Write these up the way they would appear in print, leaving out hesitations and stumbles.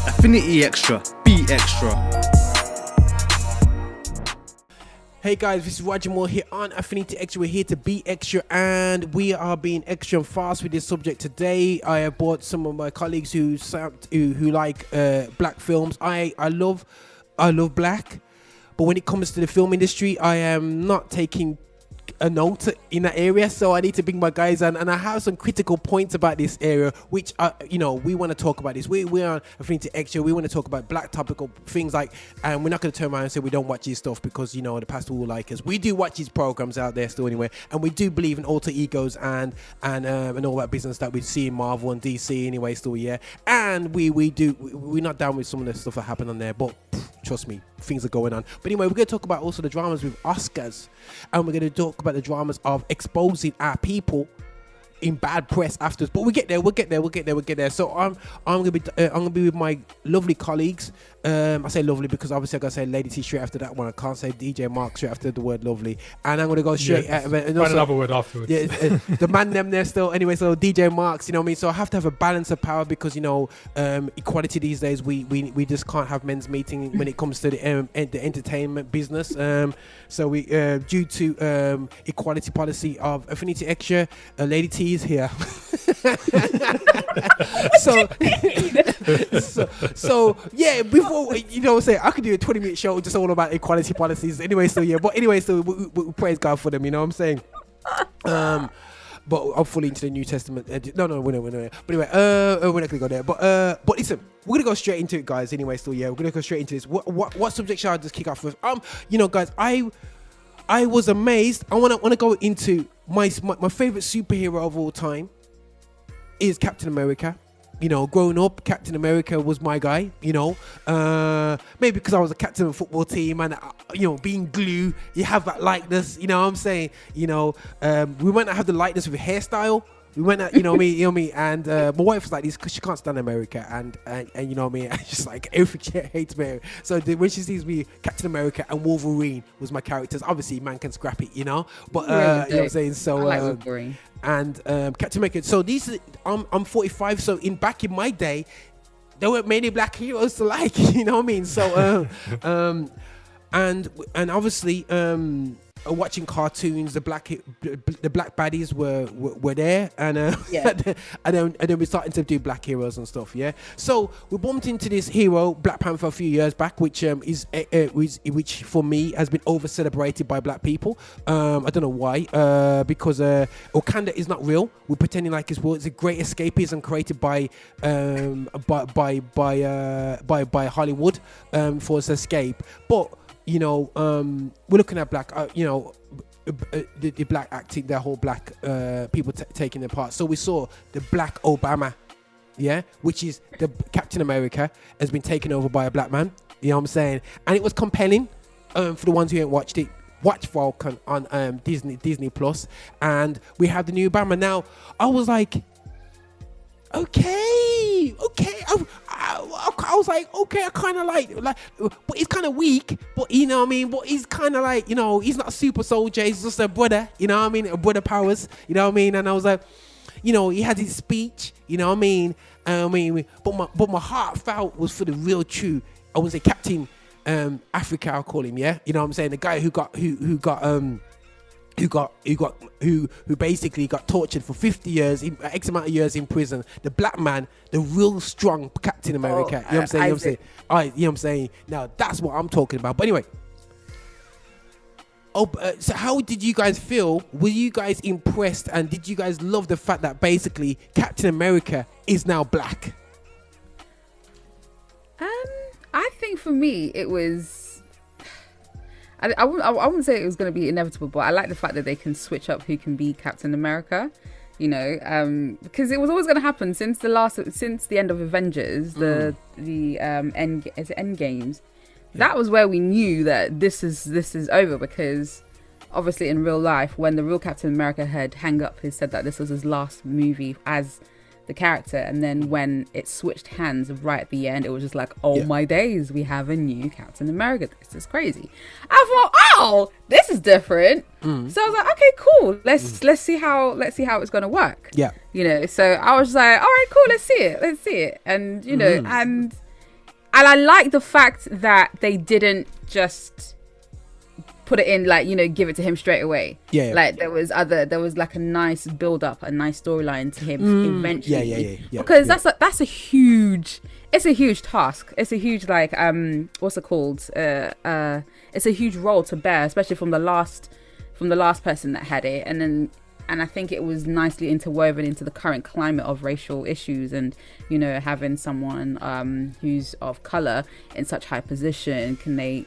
Affinity Extra, be extra. Hey guys, this is Roger Moore here on Affinity Extra. We're here to be extra, and we are being extra and fast with this subject today. I have brought some of my colleagues who like black films. I love black, but when it comes to the film industry, I am not taking a note in that area, so I need to bring my guys on, and I have some critical points about this area, which we want to talk about this. We're on Affinity Extra. We want to talk about black topical things, like, and we're not going to turn around and say we don't watch this stuff because the pastor will like us. We do watch these programs out there still anyway, and we do believe in alter egos and all that business that we see in Marvel and DC anyway still, yeah. And we're not down with some of the stuff that happened on there, but trust me, things are going on. But anyway, we're going to talk about also the dramas with Oscars, and we're going to talk about the dramas of exposing our people in bad press afterwards. But we'll get there. So I'm gonna be with my lovely colleagues. I say lovely because obviously I gotta say Lady T straight after that one. I can't say DJ Marx straight after the word lovely. And I'm gonna go straight out of it. Find another word afterwards. Yeah, the man them there still. Anyway, so DJ Marx, you know what I mean? So I have to have a balance of power because equality these days, we just can't have men's meeting when it comes to the entertainment business. So we due to equality policy of Affinity Extra, Lady T is here. so yeah, before say I could do a 20-minute show just all about equality policies anyway, so yeah, but anyway, so we praise God for them, you know what I'm saying. But I'm fully into the New Testament. No, we're not. But anyway, we're not gonna go there. But listen, we're gonna go straight into it, guys. Anyway, still, yeah, we're gonna go straight into this. What subject shall I just kick off with? Guys, I was amazed. I wanna go into my favorite superhero of all time is Captain America. Growing up, Captain America was my guy. Maybe because I was a captain of a football team, and being glue, you have that likeness. You know what I'm saying? We might not have the likeness with hairstyle. We went out, and my wife was like this because she can't stand America, and you know what I mean. And she's like, everything, she hates America. So when she sees me, Captain America and Wolverine was my characters. Obviously, man can scrap it, But you know what I'm saying. So I like Wolverine and Captain America. So I'm 45. So back in my day, there weren't many black heroes to like. You know what I mean? So and obviously watching cartoons, the black baddies were there, and and then we're starting to do black heroes and stuff, yeah. So we bumped into this hero, Black Panther, a few years back, which which for me has been over celebrated by black people. I don't know why, because Wakanda is not real. We're pretending like it's real. It's a great escapism created by Hollywood for us to escape, but we're looking at black, the black acting, their whole black people taking their part. So we saw the Black Obama, yeah, which is the Captain America has been taken over by a black man. You know what I'm saying? And it was compelling. For the ones who ain't watched it, watch Falcon on Disney Plus, and we have the new Obama. Now I was like, okay. I was like, okay, I kind of like, but he's kind of weak, but you know what I mean? But he's kind of like, he's not a super soldier, he's just a brother, you know what I mean? A brother powers, you know what I mean? And I was like, he had his speech, you know what I mean? But my heart felt was for the real true, I would say Captain Africa, I'll call him, yeah? You know what I'm saying? The guy who basically got tortured for 50 years, X amount of years in prison. The black man, the real strong Captain America. You know what I'm saying? You know what I'm saying? Now that's what I'm talking about. But anyway, so how did you guys feel? Were you guys impressed? And did you guys love the fact that basically Captain America is now black? I think for me it was, I wouldn't say it was going to be inevitable, but I like the fact that they can switch up who can be Captain America, because it was always going to happen since the end of Avengers, the End Games. That was where we knew that this is over, because obviously in real life, when the real Captain America had hang up, he said that this was his last movie as the character, and then when it switched hands right at the end, it was just like, oh my days, we have a new Captain America. This is crazy. I thought, oh, this is different. So I was like, okay, cool. Let's see how it's gonna work. Yeah. You know, so I was just like, all right, cool, let's see it. And you know, and I like the fact that they didn't just put it in, like, you know, give it to him straight away. Yeah. Like there was like a nice build up, a nice storyline to him eventually. Yeah. Because that's a huge task. It's a huge, like, what's it called? It's a huge role to bear, especially from the last person that had it. And I think it was nicely interwoven into the current climate of racial issues, and, you know, having someone who's of color in such high position. Can they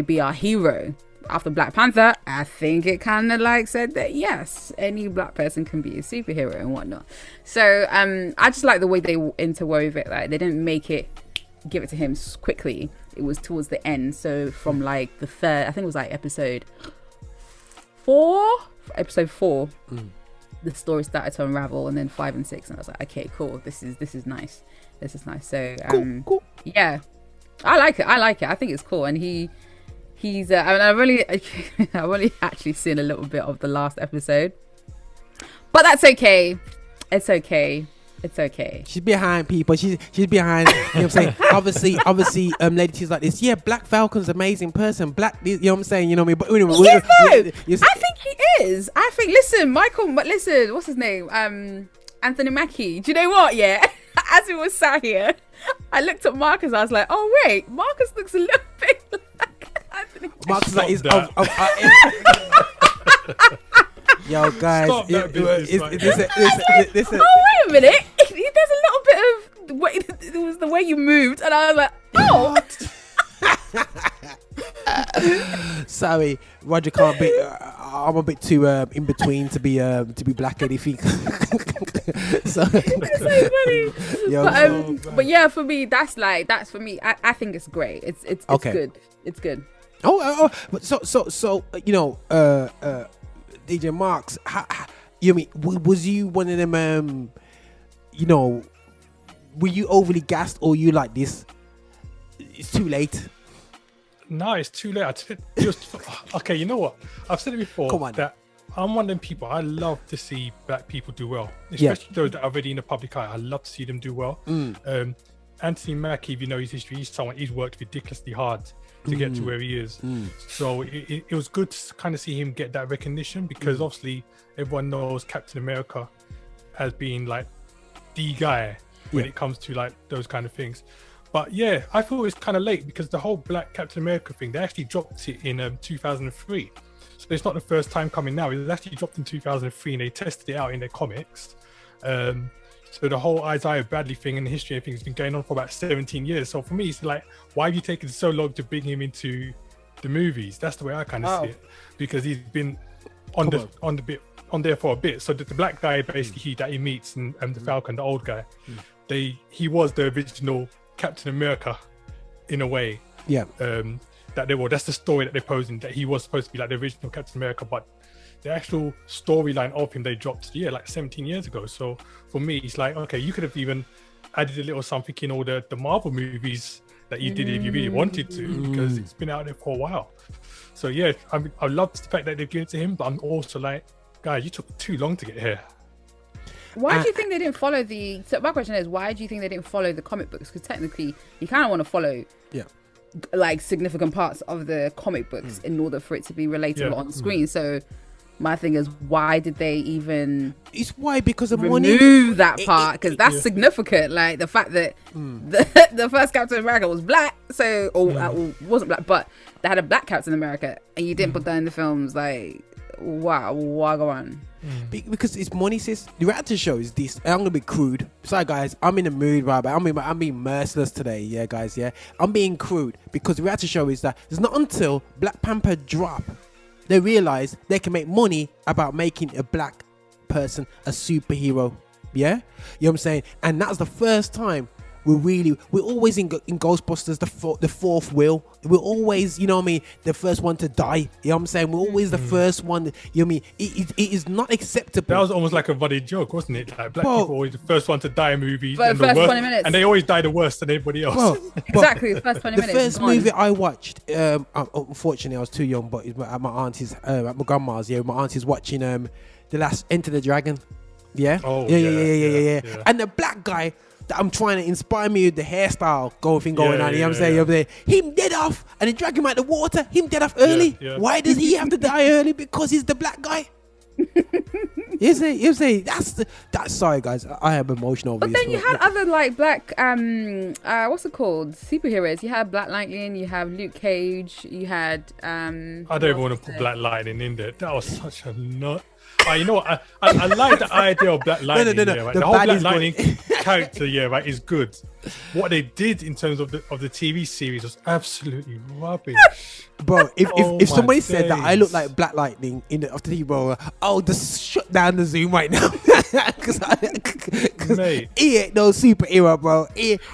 be our hero? After Black Panther, I think it kind of like said that yes, any black person can be a superhero and whatnot. So I just like the way they interwove it. Like, they didn't give it to him quickly. It was towards the end. So from like the third, I think it was like episode 4, the story started to unravel, and then 5 and 6, and I was like, okay, cool, this is nice. So Cool. yeah, I like it. I think it's cool. And he's I've only actually seen a little bit of the last episode, but that's okay. It's okay. She's behind people. She's behind. You know what I'm saying? obviously, lady, she's like this. Yeah, Black Falcon's amazing person. Black, you know what I'm saying? You know what I mean? But anyway, I think he is. I think. Listen, what's his name? Anthony Mackie. Do you know what? Yeah. As we were sat here, I looked at Marcus. I was like, oh wait, Marcus looks a little bit like Anthony. Marcus like is yo, guys. Stop that business, Oh wait a minute. There's a little bit of the way, it was the way you moved, and I was like, oh. Sorry, Roger can't be. I'm a bit too in between to be black anything. So It's so funny. Yo, But yeah, for me, that's for me. I think it's great. It's okay. good. It's good. but so you know, DJ Marx, you mean was you one of them? You know, were you overly gassed, or you like this? It's too late. No, it's too late. Okay, you know what? I've said it before. Come on. That I'm one of them people. I love to see black people do well, especially those that are already in the public eye. I love to see them do well. Anthony Mackie, if you know his history, he's worked ridiculously hard to get to where he is. So it was good to kind of see him get that recognition, because obviously everyone knows Captain America as being like the guy when it comes to like those kind of things. But yeah, I thought it was kind of late, because the whole Black Captain America thing, they actually dropped it in 2003. So it's not the first time coming now. It was actually dropped in 2003, and they tested it out in their comics. So the whole Isaiah Bradley thing and the history and thing has been going on for about 17 years. So for me, it's like, why have you taken so long to bring him into the movies? That's the way I kind of see it, because he's been on there for a bit. So the black guy basically that he meets, and the Falcon, the old guy, he was the original Captain America in a way. That's the story that they're posing, that he was supposed to be like the original Captain America, but the actual storyline of him they dropped like 17 years ago. So for me, it's like, okay, you could have even added a little something in all the Marvel movies that you did if you really wanted to, because it's been out there for a while. So yeah, I love the fact that they've given it to him, but I'm also like, guys, you took too long to get here. Why do you think they didn't follow so my question is, why do you think they didn't follow the comic books? Because technically you kind of want to follow like significant parts of the comic books in order for it to be relatable on screen. So my thing is, why did they even because of remove money, that part? Because that's significant. Like the fact that the first Captain America was black, so wasn't black, but they had a black Captain America, and you didn't put that in the films. Like, wow, why go on? Because it's money, sis. The reality show is this. I'm gonna be crude. Sorry, guys. I'm in the mood, right? But I'm being merciless today. Yeah, guys. Yeah, I'm being crude because the reality show is that it's not until Black Panther drop they realize they can make money about making a black person a superhero. Yeah, you know what I'm saying? And that's the first time we're always in Ghostbusters the fourth wheel. We're always, you know what I mean, the first one to die. You know what I'm saying? We're always the first one. You know what I mean? It is not acceptable. That was almost like a funny joke, wasn't it? Like black people always the first one to die in movies, For the first 20 minutes, and they always die the worst than everybody else. Exactly, the first 20 minutes. The first movie I watched, unfortunately, I was too young, but at my auntie's, at my grandma's. Yeah, my auntie's watching the last Enter the Dragon. Yeah. Oh, yeah. And the black guy that I'm trying to inspire me with the hairstyle going on. You know what I'm saying? You're there, him dead off, and they drag him out the water. Him dead off early. Why does he have to die early? Because he's the black guy. You say that's sorry guys, I am emotional. But then you had other like black what's it called, superheroes. You had Black Lightning, you have Luke Cage, you had I don't even want to put Black Lightning in there. That was such a nut. You know what? I like the idea of Black Lightning. No. Yeah, right? The whole Black Lightning character, right, is good. What they did in terms of the TV series was absolutely rubbish. Bro, if somebody said that I look like Black Lightning in the TV, bro, I'll just shut down the Zoom right now. Because he ain't no superhero, bro.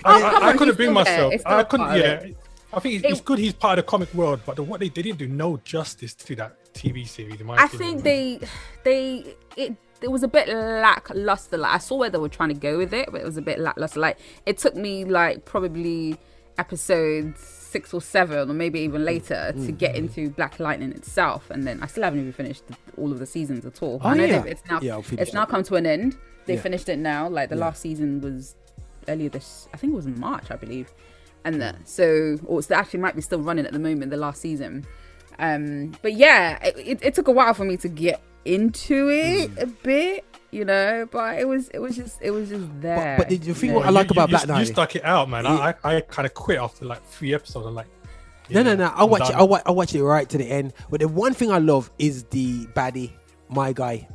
I couldn't bring myself. I couldn't. Yeah. I think it's good he's part of the comic world, but what they didn't do no justice to that TV series. In my opinion. Think it was a bit lackluster. Like, I saw where they were trying to go with it, but it was a bit lackluster. Like, it took me like probably episode 6 or 7, or maybe even later, to get into Black Lightning itself, and then I still haven't even finished all of the seasons at all. I know it's now come to an end. They finished it now. Like the last season was earlier this, I think it was in March, I believe. And or it actually might be still running at the moment, the last season. But yeah, it took a while for me to get into it a bit, you know. But it was just there. But did you think what I like about Black Lightning? You stuck it out, man. I kind of quit after like 3 episodes. I'm like, no. I watch it right to the end. But the one thing I love is the baddie. My guy,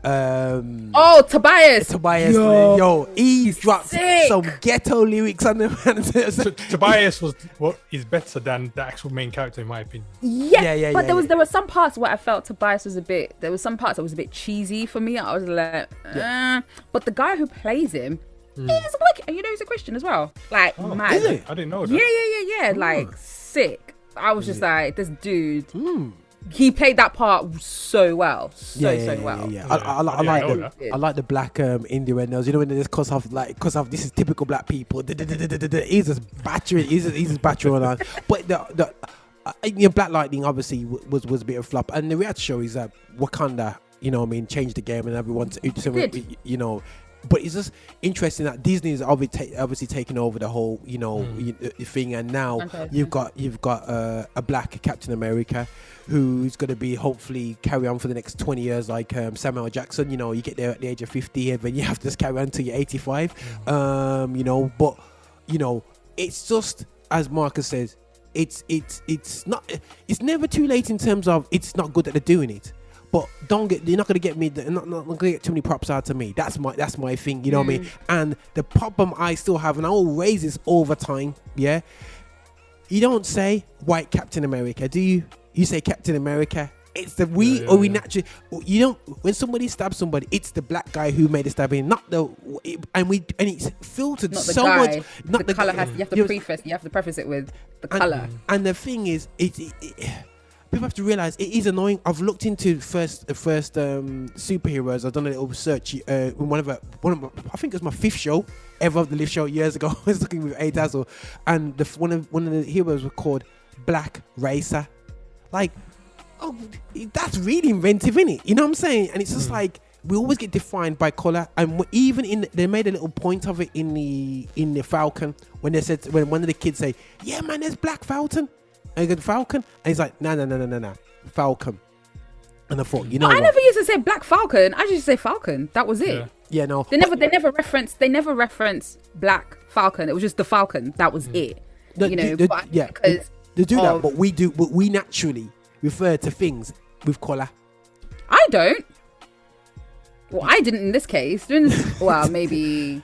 Tobias, yo, he dropped some ghetto lyrics on them. Tobias is better than the actual main character, in my opinion. But there were some parts where I felt Tobias was a bit. There was some parts that was a bit cheesy for me. I was like, but the guy who plays him is wicked, and you know he's a Christian as well. Like, mad. Is it? I didn't know that. Yeah. Like, sick. I was just like, this dude. He played that part so well, so well. Yeah. I like the black innuendos. You know when they just cause of this is typical black people. He's just battering. He's just battering on. But the Black Lightning obviously was a bit of a flop, and the reality show is that Wakanda, you know what I mean, changed the game, and everyone's you know. But it's just interesting that Disney is obviously taking over the whole, you know, thing, and now you've got a black Captain America who's going to be hopefully carry on for the next 20 years, like Samuel Jackson. You know, you get there at the age of 50, and then you have to just carry on until you're 85. You know, but you know, it's just as Marcus says, it's never too late in terms of it's not good that they're doing it. But you're not gonna get me. Not gonna get too many props out of me. That's my thing. You know what I mean? And the problem I still have, and I will raise this all the time. Yeah, you don't say white Captain America, do you? You say Captain America. It's the we naturally. You don't. When somebody stabs somebody, it's the black guy who made the stabbing, not and it's filtered not the so guy. much. Not the color. You have to preface it with the color. And the thing is, people have to realize it is annoying. I've looked into first superheroes. I've done a little research. One of my, I think it was my 5th show ever of the Live Show years ago. I was looking with A Dazzle, and one of the heroes was called Black Racer. Like, that's really inventive, isn't it? You know what I'm saying? And it's just like we always get defined by color, and even they made a little point of it in the Falcon when they said, when one of the kids say, "Yeah, man, there's Black Falcon." And he goes, Falcon? And he's like, no, Falcon. And I thought, you know, I never used to say Black Falcon. I just used to say Falcon. That was it. Yeah, no. They never referenced Black Falcon. It was just the Falcon. That was it. You know, because they do that, but we naturally refer to things with colour. I don't. Well, I didn't in this case. Well, maybe.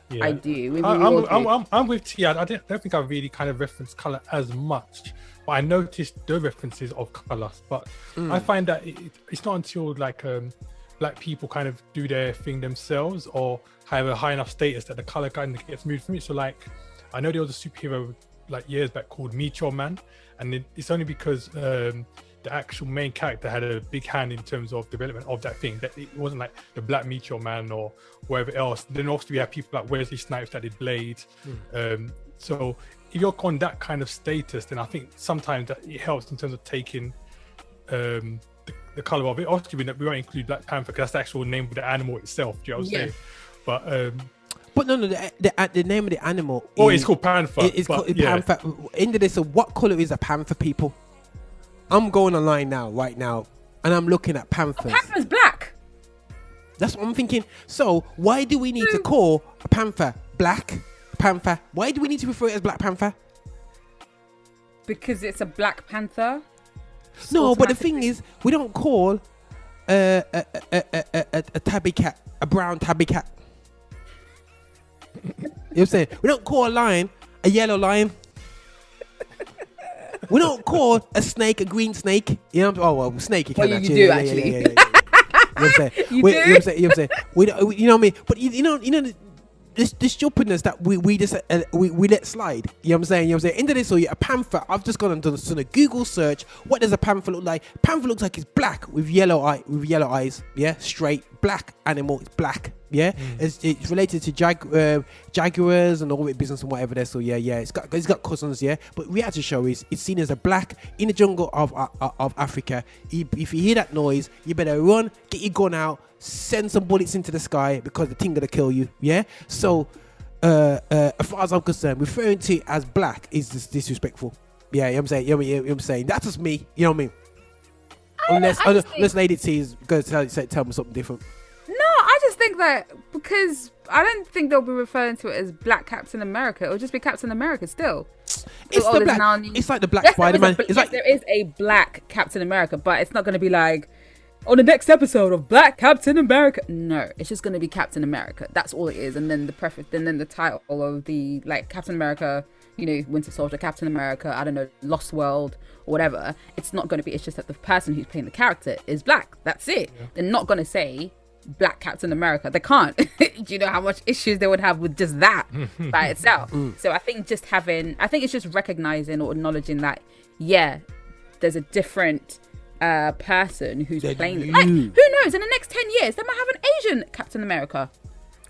Yeah. I do. I'm with Tia. I don't think I really kind of reference colour as much, but I noticed the references of colour. But I find that it's not until like black people kind of do their thing themselves or have a high enough status that the colour kind of gets moved from it. So like I know there was a superhero like years back called Meteor Man, and it's only because the actual main character had a big hand in terms of development of that thing, that it wasn't like the Black Meteor Man or whatever else. Then obviously we have people like Wesley Snipes that did Blade. So if you're on that kind of status, then I think sometimes that it helps in terms of taking the color of it. Obviously we won't include Black Panther because that's the actual name of the animal itself. Do you know what I'm saying? But no, the name of the animal. It's called Panther. It's called Panther. Into this, so what color is a panther, people? I'm going online right now, and I'm looking at panthers. A panther's black. That's what I'm thinking. So why do we need to call a panther Black Panther? Why do we need to refer it as Black Panther? Because it's a Black Panther. No, but the thing is, we don't call a tabby cat a brown tabby cat. You know what I'm saying? We don't call a lion a yellow lion. We don't call a snake a green snake. You know? Oh well, snake you can well, actually. You do actually. You know what I'm saying? You know what I'm saying? We don't, you know what I mean? But you know this stupidness that we just we let slide. You know what I'm saying? You know what I'm saying? Into this, so a panther. I've just gone and done a Google search. What does a panther look like? Panther looks like it's black with yellow eyes. Yeah, straight black animal. It's black. Yeah, it's related to jaguars and all that business and whatever there. So yeah, it's got cousins. Yeah, but reality show is it's seen as a black in the jungle of Africa. If you hear that noise, you better run, get your gun out, send some bullets into the sky because the thing gonna kill you. Yeah. So as far as I'm concerned, referring to it as black is disrespectful. Yeah, you know what I'm saying. You know what I'm saying. That's just me. You know what I mean? Unless Lady T is going to tell me something different. No, I just think that because I don't think they'll be referring to it as Black Captain America. It'll just be Captain America still. It's the black. It's like the Black Spider-Man. There is a Black Captain America, but it's not going to be like on the next episode of Black Captain America. No, it's just going to be Captain America. That's all it is. And then the preface, and then the title of the like Captain America, you know, Winter Soldier, Captain America, I don't know, Lost World or whatever. It's not going to be. It's just that the person who's playing the character is black. That's it. Yeah. They're not going to say Black Captain America. They can't. Do you know how much issues they would have with just that by itself? So I think it's just recognizing or acknowledging that there's a different person who's playing. Like, who knows? In the next 10 years, they might have an Asian Captain America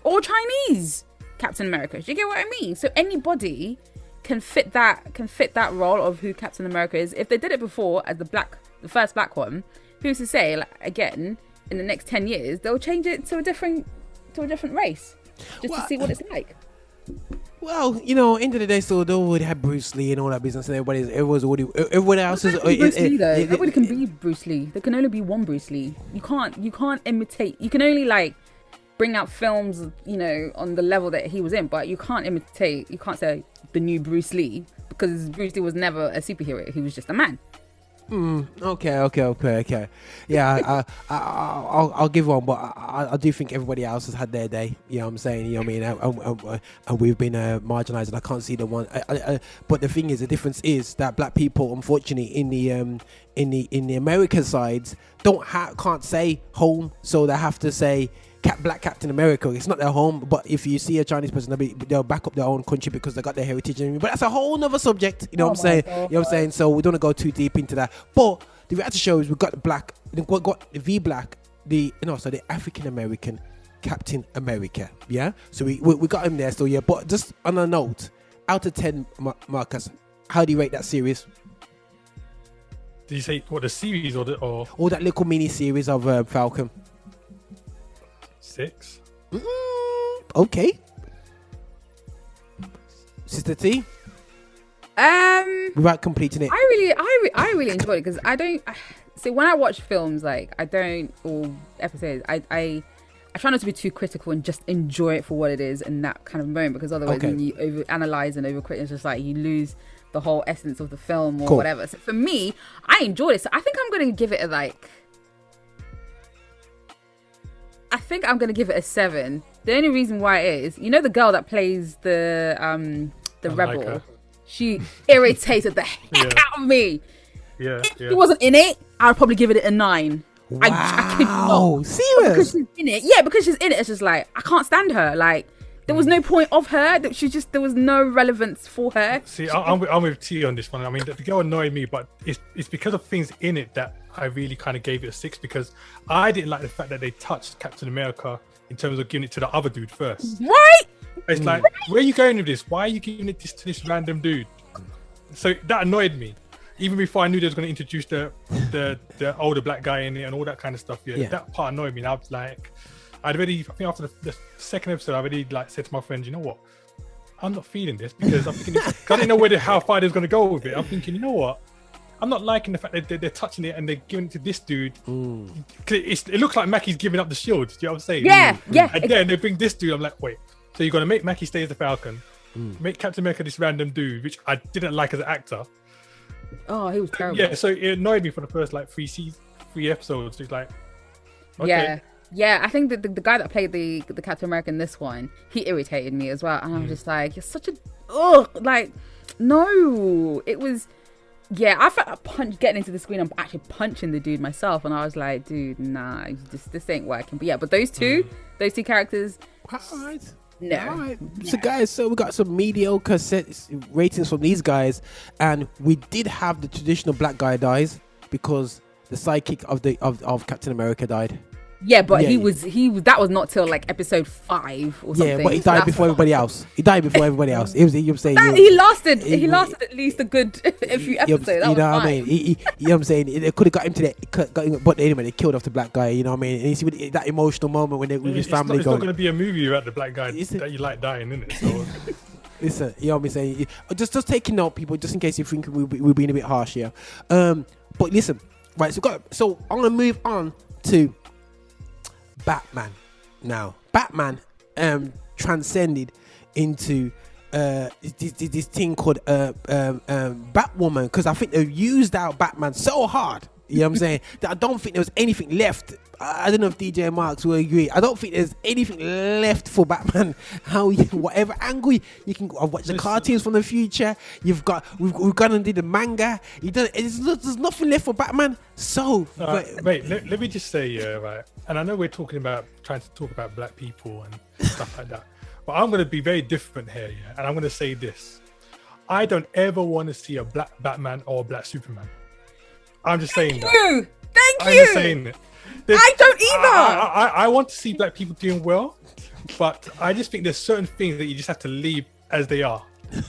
or Chinese Captain America. Do you get what I mean? So anybody can fit that role of who Captain America is. If they did it before as the first black one, who's to say, like, again, in the next 10 years they'll change it to a different race just to see what it's like. Well, you know, end of the day, so they already had Bruce Lee and all that business, and everybody else is Bruce Lee though. Everybody can be Bruce Lee. There can only be one Bruce Lee. You can't imitate. You can only like bring out films, you know, on the level that he was in, but you can't imitate. You can't say the new Bruce Lee because Bruce Lee was never a superhero. He was just a man. Okay. Yeah, I'll give one, but I do think everybody else has had their day. You know what I'm saying? You know what I mean? And we've been marginalised, and I can't see the one. But the thing is, the difference is that black people, unfortunately, in the American sides, can't say home, so they have to say Black Captain America. It's not their home, but if you see a Chinese person, they'll back up their own country because they got their heritage. But that's a whole nother subject. You know what I'm saying? God. You know what I'm saying? So we don't want to go too deep into that. But the reality show is we've got the African American Captain America. Yeah. So we got him there. So yeah. But just on a note, out of 10, Marcus, how do you rate that series? Did you say what, the series or that little mini series of Falcon? 6. Okay. Sister T? Without completing it. I really enjoyed it because so when I watch films, like or episodes, I try not to be too critical and just enjoy it for what it is in that kind of moment, because otherwise when you overanalyze and overcritic, it's just like you lose the whole essence of the film or whatever. So for me, I enjoyed it. So I think I'm going to give it a 7. The only reason why is, you know, the girl that plays the rebel, like she irritated the heck out of me. Yeah. If she wasn't in it, I'd probably give it a 9. Wow. I could not. Serious? Because she's in it. Yeah, because she's in it. It's just like, I can't stand her. Like, There was no point of her. That she just, there was no relevance for her. See, I'm with T on this one. I mean, the girl annoyed me, but it's because of things in it that I really kind of gave it a 6, because I didn't like the fact that they touched Captain America in terms of giving it to the other dude first. Right? It's like, where are you going with this? Why are you giving it to this random dude? So that annoyed me. Even before I knew they was going to introduce the older black guy in it and all that kind of stuff. Yeah. That part annoyed me. And I was like, I think after the second episode, I already like said to my friends, you know what? I'm not feeling this, because I'm thinking, I didn't know how far they're going to go with it. I'm thinking, you know what? I'm not liking the fact that they're touching it and they're giving it to this dude. It looks like Mackie's giving up the shield. Do you know what I'm saying? Yeah. And then they bring this dude. I'm like, wait. So you're going to make Mackie stay as the Falcon, make Captain America this random dude, which I didn't like as an actor. Oh, he was terrible. Yeah, so it annoyed me for the first like 3 episodes. It's like, okay. Yeah. I think the guy that played the Captain America in this one, he irritated me as well. And I was just like, you're such a no. It was. Yeah, I felt like getting into the screen. I'm actually punching the dude myself, and I was like, "Dude, nah, this ain't working." But yeah, those two characters, All right. no. All right. So guys, we got some mediocre ratings from these guys, and we did have the traditional black guy dies because the sidekick of Captain America died. Yeah, but he was that was not till like episode 5 or something. Yeah, but he died before everybody else. He died before everybody else. It was, you know what I'm saying? He lasted at least a good a few episodes. That you know was what I mean? You know what I'm saying? It could have got him to that, but anyway, they killed off the black guy. You know what I mean? And you see that emotional moment when with his family it's going. It's not going to be a movie about the black guy that you like dying, isn't it? So. Listen, you know what I'm saying? Just taking note, people, just in case you think we're being a bit harsh here. But listen, right? So I'm gonna move on to Batman now. Batman transcended into this thing called Batwoman, because I think they used out Batman so hard, you know what I'm saying, that I don't think there was anything left. I don't know if DJ and Marx will agree. I don't think there's anything left for Batman. Whatever angle you can watch the cartoons from the future. We've gone and did the manga. There's nothing left for Batman. So wait, let me just say, right, and I know we're trying to talk about black people and stuff like that, but I'm going to be very different here, yeah? And I'm going to say this: I don't ever want to see a black Batman or a black Superman. I'm just saying that. Thank you. I'm just saying it. I don't either. I want to see black people doing well, but I just think there's certain things that you just have to leave as they are.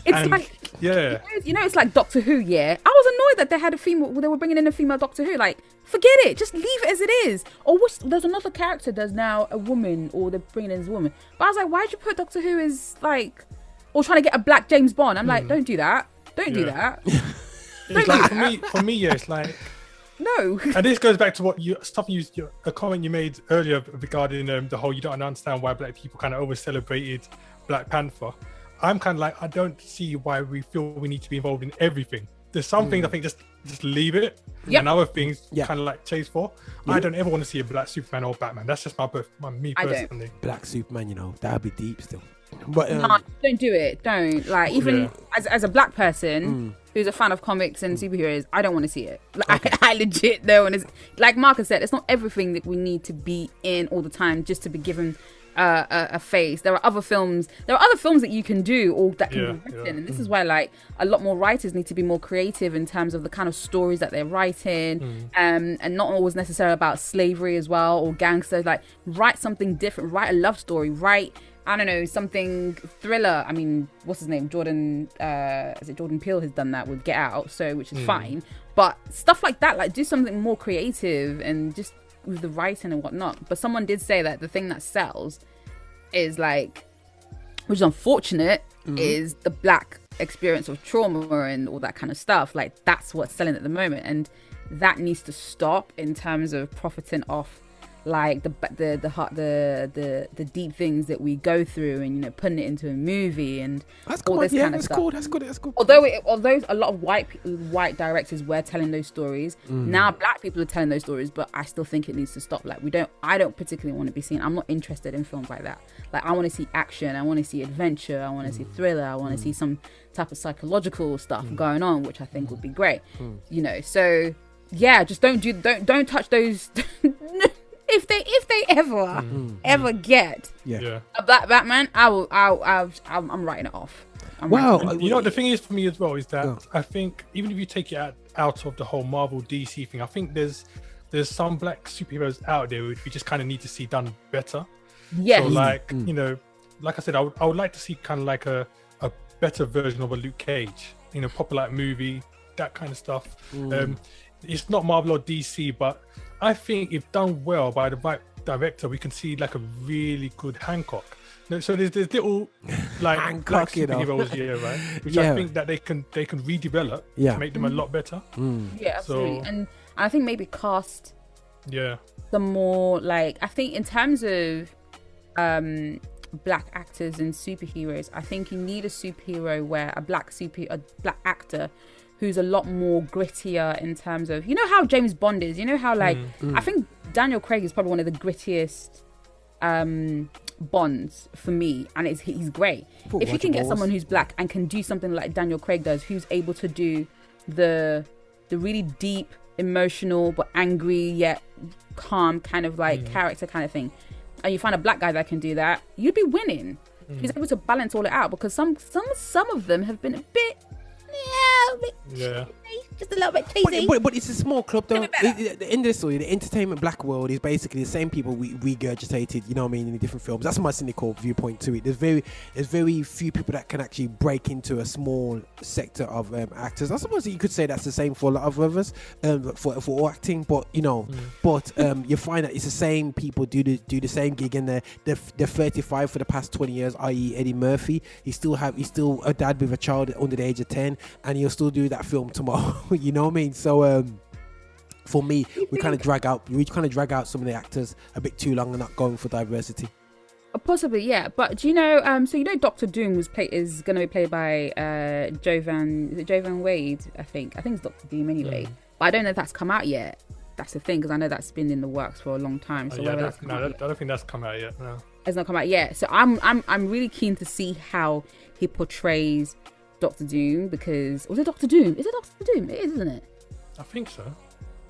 It's like Doctor Who. Yeah, I was annoyed that they had they were bringing in a female Doctor Who. Like, forget it, just leave it as it is. Or there's another character that's now a woman, or they're bringing in as a woman. But I was like, why'd you put Doctor Who as like, or trying to get a black James Bond? I'm like, don't do that. Don't do that. It's like, for me, yeah, it's like. No. And this goes back to a comment you made earlier regarding the whole, you don't understand why black people kind of over celebrated Black Panther. I'm kind of like, I don't see why we feel we need to be involved in everything. There's some things I think just leave it, and other things kind of like chase for. I don't ever want to see a black Superman or Batman. That's just me personally. Black Superman, that'd be deep still. But no, don't do it. Don't even as a black person who's a fan of comics and superheroes. I don't want to see it. Like, I legit don't want to. Like Marcus said, it's not everything that we need to be in all the time just to be given a face. There are other films. There are other films that you can do or that can be written, and this is why like a lot more writers need to be more creative in terms of the kind of stories that they're writing, and not always necessarily about slavery as well or gangsters. Like, write something different. Write a love story. Write, I don't know, something thriller. I mean, what's his name? Jordan Peele has done that with Get Out, which is fine. But stuff like that, like do something more creative and just with the writing and whatnot. But someone did say that the thing that sells is like, which is unfortunate, is the black experience of trauma and all that kind of stuff. Like, that's what's selling at the moment, and that needs to stop in terms of profiting off like the deep things that we go through, and putting it into a movie and all this kind of stuff. That's good. Although a lot of white directors were telling those stories, now black people are telling those stories, but I still think it needs to stop. Like, I don't particularly want to be seen. I'm not interested in films like that. Like, I want to see action, I want to see adventure, I want to see thriller, I want to see some type of psychological stuff going on, which I think would be great. So yeah, just don't touch those. if they ever get Yeah. a black Batman, I'm writing it off. Wow. You know what the thing is for me as well is that Go. I think even if you take it out of the whole Marvel DC thing, I think there's some black superheroes out there which we just kind of need to see done better. Yes. So like you know, like I said, I would like to see kind of like a better version of a Luke Cage, you know, proper like movie, that kind of stuff. It's not Marvel or DC, but I think if done well by the right director, we can see like a really good Hancock. So there's little like Hancock, black you know. superheroes here, right? Which Yeah. I think that they can redevelop Yeah. to make them a lot better. Yeah, absolutely. So- And I think maybe cast Yeah. some more, like, I think in terms of black actors and superheroes, I think you need a superhero where a black actor who's a lot more grittier in terms of, you know how James Bond is, you know how like I think Daniel Craig is probably one of the grittiest Bonds for me, and he's great. If you can get someone who's black and can do something like Daniel Craig does, who's able to do the really deep, emotional but angry yet calm kind of like character kind of thing, and you find a black guy that can do that, you'd be winning. He's able to balance all it out, because some of them have been a bit Yeah. just a little bit cheesy. But it's a small club though. Bit better. The industry, the entertainment black world is basically the same people we regurgitated, you know what I mean, in the different films. That's my cynical viewpoint to it. There's very few people that can actually break into a small sector of actors. I suppose that you could say that's the same for a lot of others, for all acting. But you know, you find that it's the same people do the same gig, and they're 35 for the past 20 years. I.e., Eddie Murphy. He's still a dad with a child under the age of 10, and he'll still do that film tomorrow. You know what I mean? So for me, we kind of drag out some of the actors a bit too long and not going for diversity. Possibly, yeah. But do you know? So you know, Doctor Doom is going to be played by Jovan Wade. I think it's Doctor Doom anyway. But I don't know if that's come out yet. That's the thing, because I know that's been in the works for a long time. So I don't think that's come out yet. No. It's not come out yet. So I'm really keen to see how he portrays Doctor Doom, because was it Doctor Doom? Is it Doctor Doom? It is, isn't it? I think so.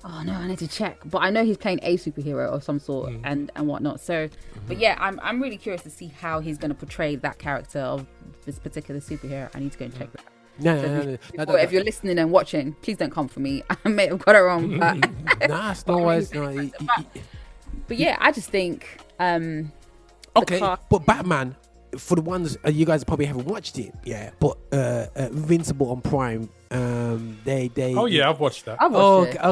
Oh no, I need to check. But I know he's playing a superhero of some sort and whatnot. So, but yeah, I'm really curious to see how he's going to portray that character of this particular superhero. I need to go and check that. No. If you're listening and watching, please don't come for me. I may have got it wrong, but Nah, it's no worries. No, but yeah, I just think okay, but Batman, for the ones you guys probably haven't watched it, yeah. But Invincible on Prime, they. Oh yeah, I've watched that. I've watched it.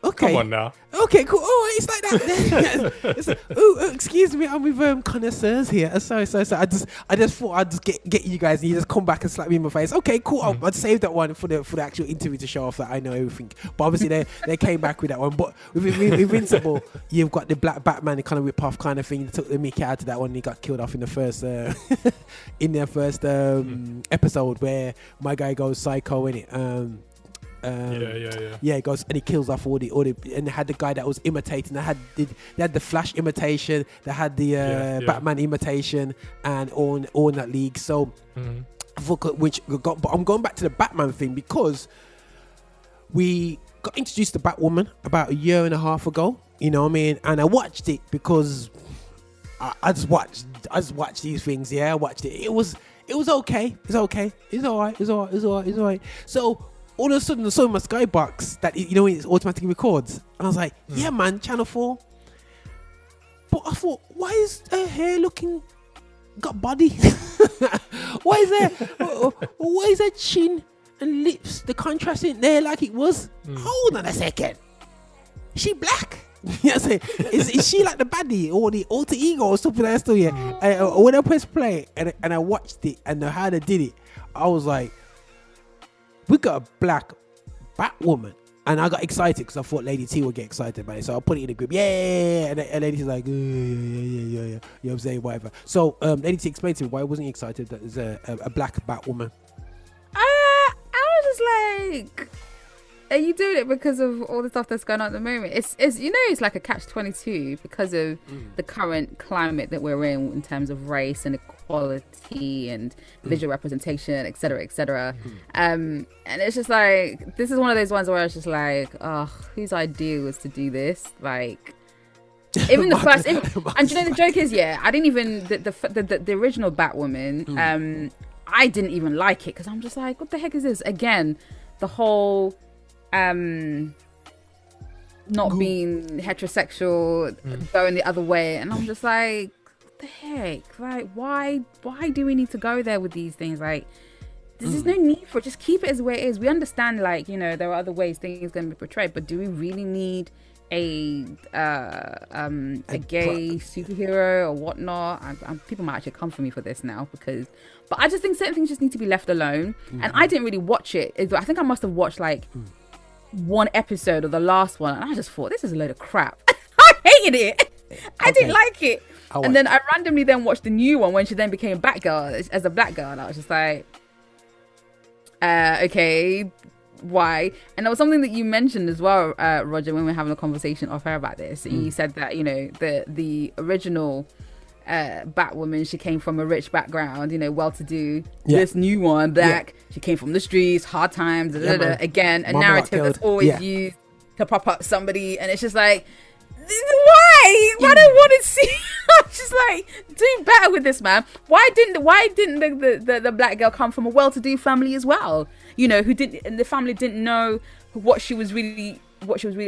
Okay. Come on now. Okay, cool. Oh, it's like that. It's like, excuse me, I'm with connoisseurs here. Sorry. I just thought I'd just get you guys, and you just come back and slap me in my face. Okay, cool. I'd save that one for the actual interview to show off that I know everything. But obviously they came back with that one. But with Invincible, you've got the Black Batman, the kind of rip off kind of thing. They took the Mickey out of that one, and he got killed off in the first episode where my guy goes psycho in it. Yeah, he goes and he kills off all the and they had the guy that was imitating. They had the Flash imitation, they had the Batman imitation, and all in that league. So, but I'm going back to the Batman thing, because we got introduced to Batwoman about a year and a half ago. You know what I mean? And I watched it because I just watched these things. Yeah, I watched it. It was okay. It's okay. It's alright. So all of a sudden, I saw my skybox that it automatically records, and I was like, "Yeah, man, Channel 4." But I thought, why is her hair got body? Why is her chin and lips, the contrast in there like it was? Hold on a second, is she black? Yeah, is she like the baddie or the alter ego or something like that? Yeah. When I pressed play and I watched it and how they did it, I was like, we got a black Batwoman, and I got excited because I thought Lady T would get excited about it. So I put it in the group, and Lady T's like, yeah. You know what I'm saying, whatever. So Lady T, explained to me why wasn't you excited that there's a black Batwoman? I was just like, are you doing it because of all the stuff that's going on at the moment? It's it's like a catch-22 because of the current climate that we're in terms of race and equality and visual representation, etc. And it's just like, this is one of those ones where it's just like, oh, whose idea was to do this? Like, Even the first, and you know the joke is, yeah, I didn't even the original Batwoman. I didn't even like it because I'm just like, what the heck is this? Again, the whole not being heterosexual, going the other way, and I'm just like, what the heck? Like, why do we need to go there with these things? Like, there's no need for it. Just keep it as the way it is. We understand, like, you know, there are other ways things going to be portrayed, but do we really need a gay superhero or whatnot? People might actually come for me for this now but I just think certain things just need to be left alone. And I didn't really watch it. I think I must have watched like one episode of the last one, and I just thought, this is a load of crap. I hated it. I didn't like it. And then I randomly then watched the new one when she then became Batgirl as a black girl, and I was just like, okay, why? And there was something that you mentioned as well, Roger, when we were having a conversation off air about this. You said that, you know, the original Batwoman, she came from a rich background, you know, well-to-do. This new one, black, she came from the streets, hard times, again, a narrative that's always used to prop up somebody, and it's just like, why? I don't want to see. I'm just like, do better with this, man. Why didn't the black girl come from a well-to-do family as well? You know, and the family didn't know what she was really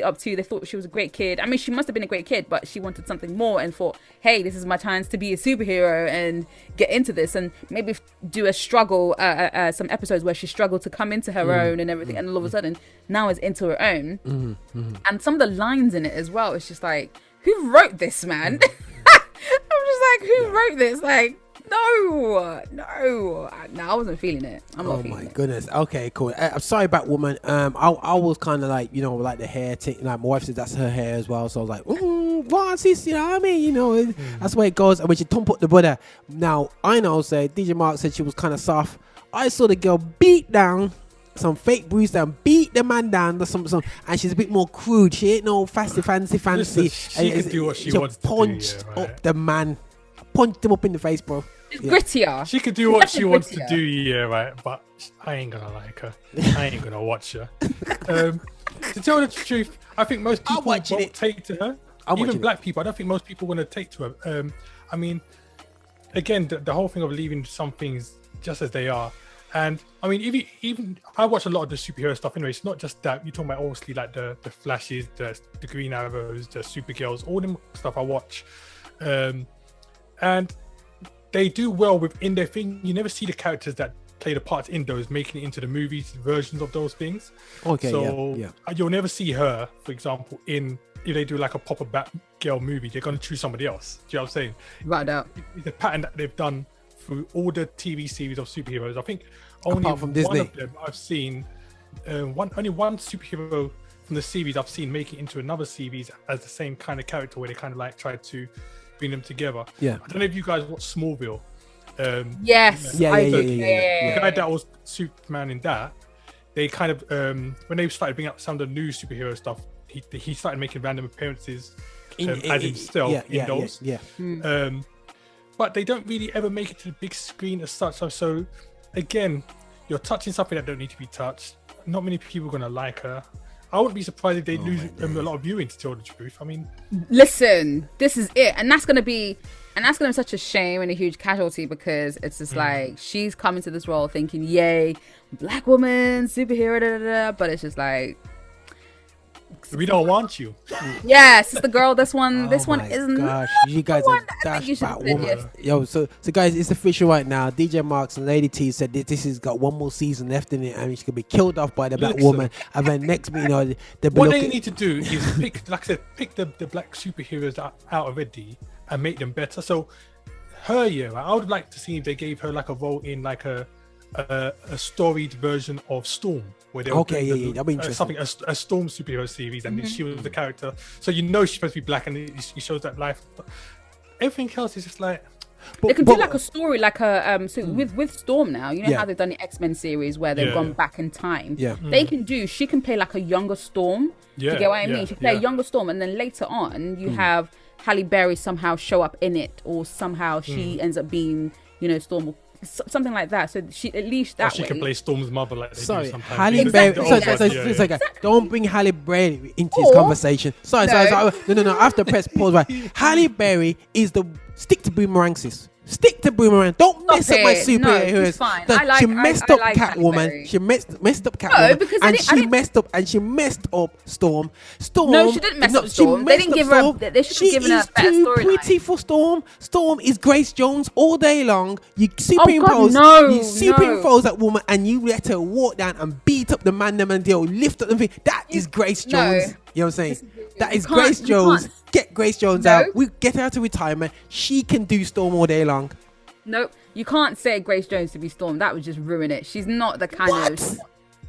up to. They thought she was a great kid. I mean, she must have been a great kid, but she wanted something more and thought, hey, this is my chance to be a superhero and get into this, and maybe do a struggle, some episodes where she struggled to come into her own and everything, and all of a sudden now is into her own. And some of the lines in it as well, it's just like, who wrote this, man? I'm just like, who wrote this? Like, no, I wasn't feeling it. I'm not feeling it. Oh my goodness. Okay, cool. I'm sorry about Woman. I was kind of like, you know, like the hair thing. Like my wife said that's her hair as well. So I was like, what's this? You know what I mean? You know, that's the way it goes. And when she put the brother. Now I know, say DJ Mark said she was kind of soft. I saw the girl beat down some fake bruise down, beat the man down, and she's a bit more crude. She ain't no fancy. Listen, she can do what she wants to do. Punched up the man. Punched him up in the face, bro. It's grittier. She could do what she wants to do, right? But I ain't gonna like her. I ain't gonna watch her. To tell the truth, I think most people won't take to her. Even black people, I don't think most people want to take to her. I mean, again, the whole thing of leaving some things just as they are. And I mean, even I watch a lot of the superhero stuff anyway. It's not just that. You're talking about obviously like the Flashes, the Green Arrows, the Supergirls, all them stuff I watch. And they do well within their thing. You never see the characters that play the parts in those making it into the movies versions of those things. Okay, so you'll never see her, for example, if they do like a proper Batgirl movie, they're going to choose somebody else. Do you know what I'm saying? Right out. It's a pattern that they've done through all the TV series of superheroes. I think only apart from Disney, one of them I've seen, only one superhero from the series I've seen make it into another series as the same kind of character, where they kind of like tried to bring them together. I don't know if you guys watch Smallville. Yes. Yeah. The guy that was Superman in that, they kind of when they started bringing up some of the new superhero stuff, he started making random appearances as himself in those. But they don't really ever make it to the big screen as such. So again, you're touching something that don't need to be touched. Not many people are gonna like her. I wouldn't be surprised if they lose a lot of viewing, to tell the truth. I mean, listen, this is it, and that's gonna be such a shame and a huge casualty, because it's just like she's come into this role thinking, yay, black woman, superhero, but it's just like, we don't want you. Yes, it's the girl. This one isn't. Gosh, you guys are dash Batwoman. Yo, so guys, it's official right now. DJ Marx and Lady T said this has got one more season left in it, and she's gonna be killed off by the black woman. And then next, what they need to do is pick, like I said, pick the black superheroes out already and make them better. So her, I would like to see if they gave her like a role in like a storied version of Storm, where they were that'd be interesting. A Storm superhero series, and she was the character, so you know she's supposed to be black, and it shows that life. Everything else is just like, they can do like a story, like a with Storm now. You know how they've done the X-Men series where they've gone back in time. They can do. She can play like a younger Storm. Do you get what I mean? She can play a younger Storm, and then later on you have Halle Berry somehow show up in it, or somehow she ends up being, Storm. something like that. So she at least that she way. can play Storm's mother like they do Sorry, sometimes. Halle Berry. Exactly. Sorry, don't bring Halle Berry into this conversation. Sorry. No. I have to press pause. Right, Halle Berry is the stick to boomerang, sis. Stick to boomerang. Don't mess up my superheroes. It's fine. She messed up Catwoman. She messed up Catwoman. Because and she messed up Storm. No, she didn't mess up Storm. They didn't give her. They should have given her a better storyline. She is too pretty for Storm. Storm is Grace Jones all day long. You superimpose that woman, and you let her walk down and beat up the man them and they'll lift up the thing. That is Grace Jones. You know what I'm saying? That is Grace Jones. Get Grace Jones out. We get her out of retirement. She can do Storm all day long. Nope. You can't say Grace Jones to be Storm. That would just ruin it. She's not the kind of...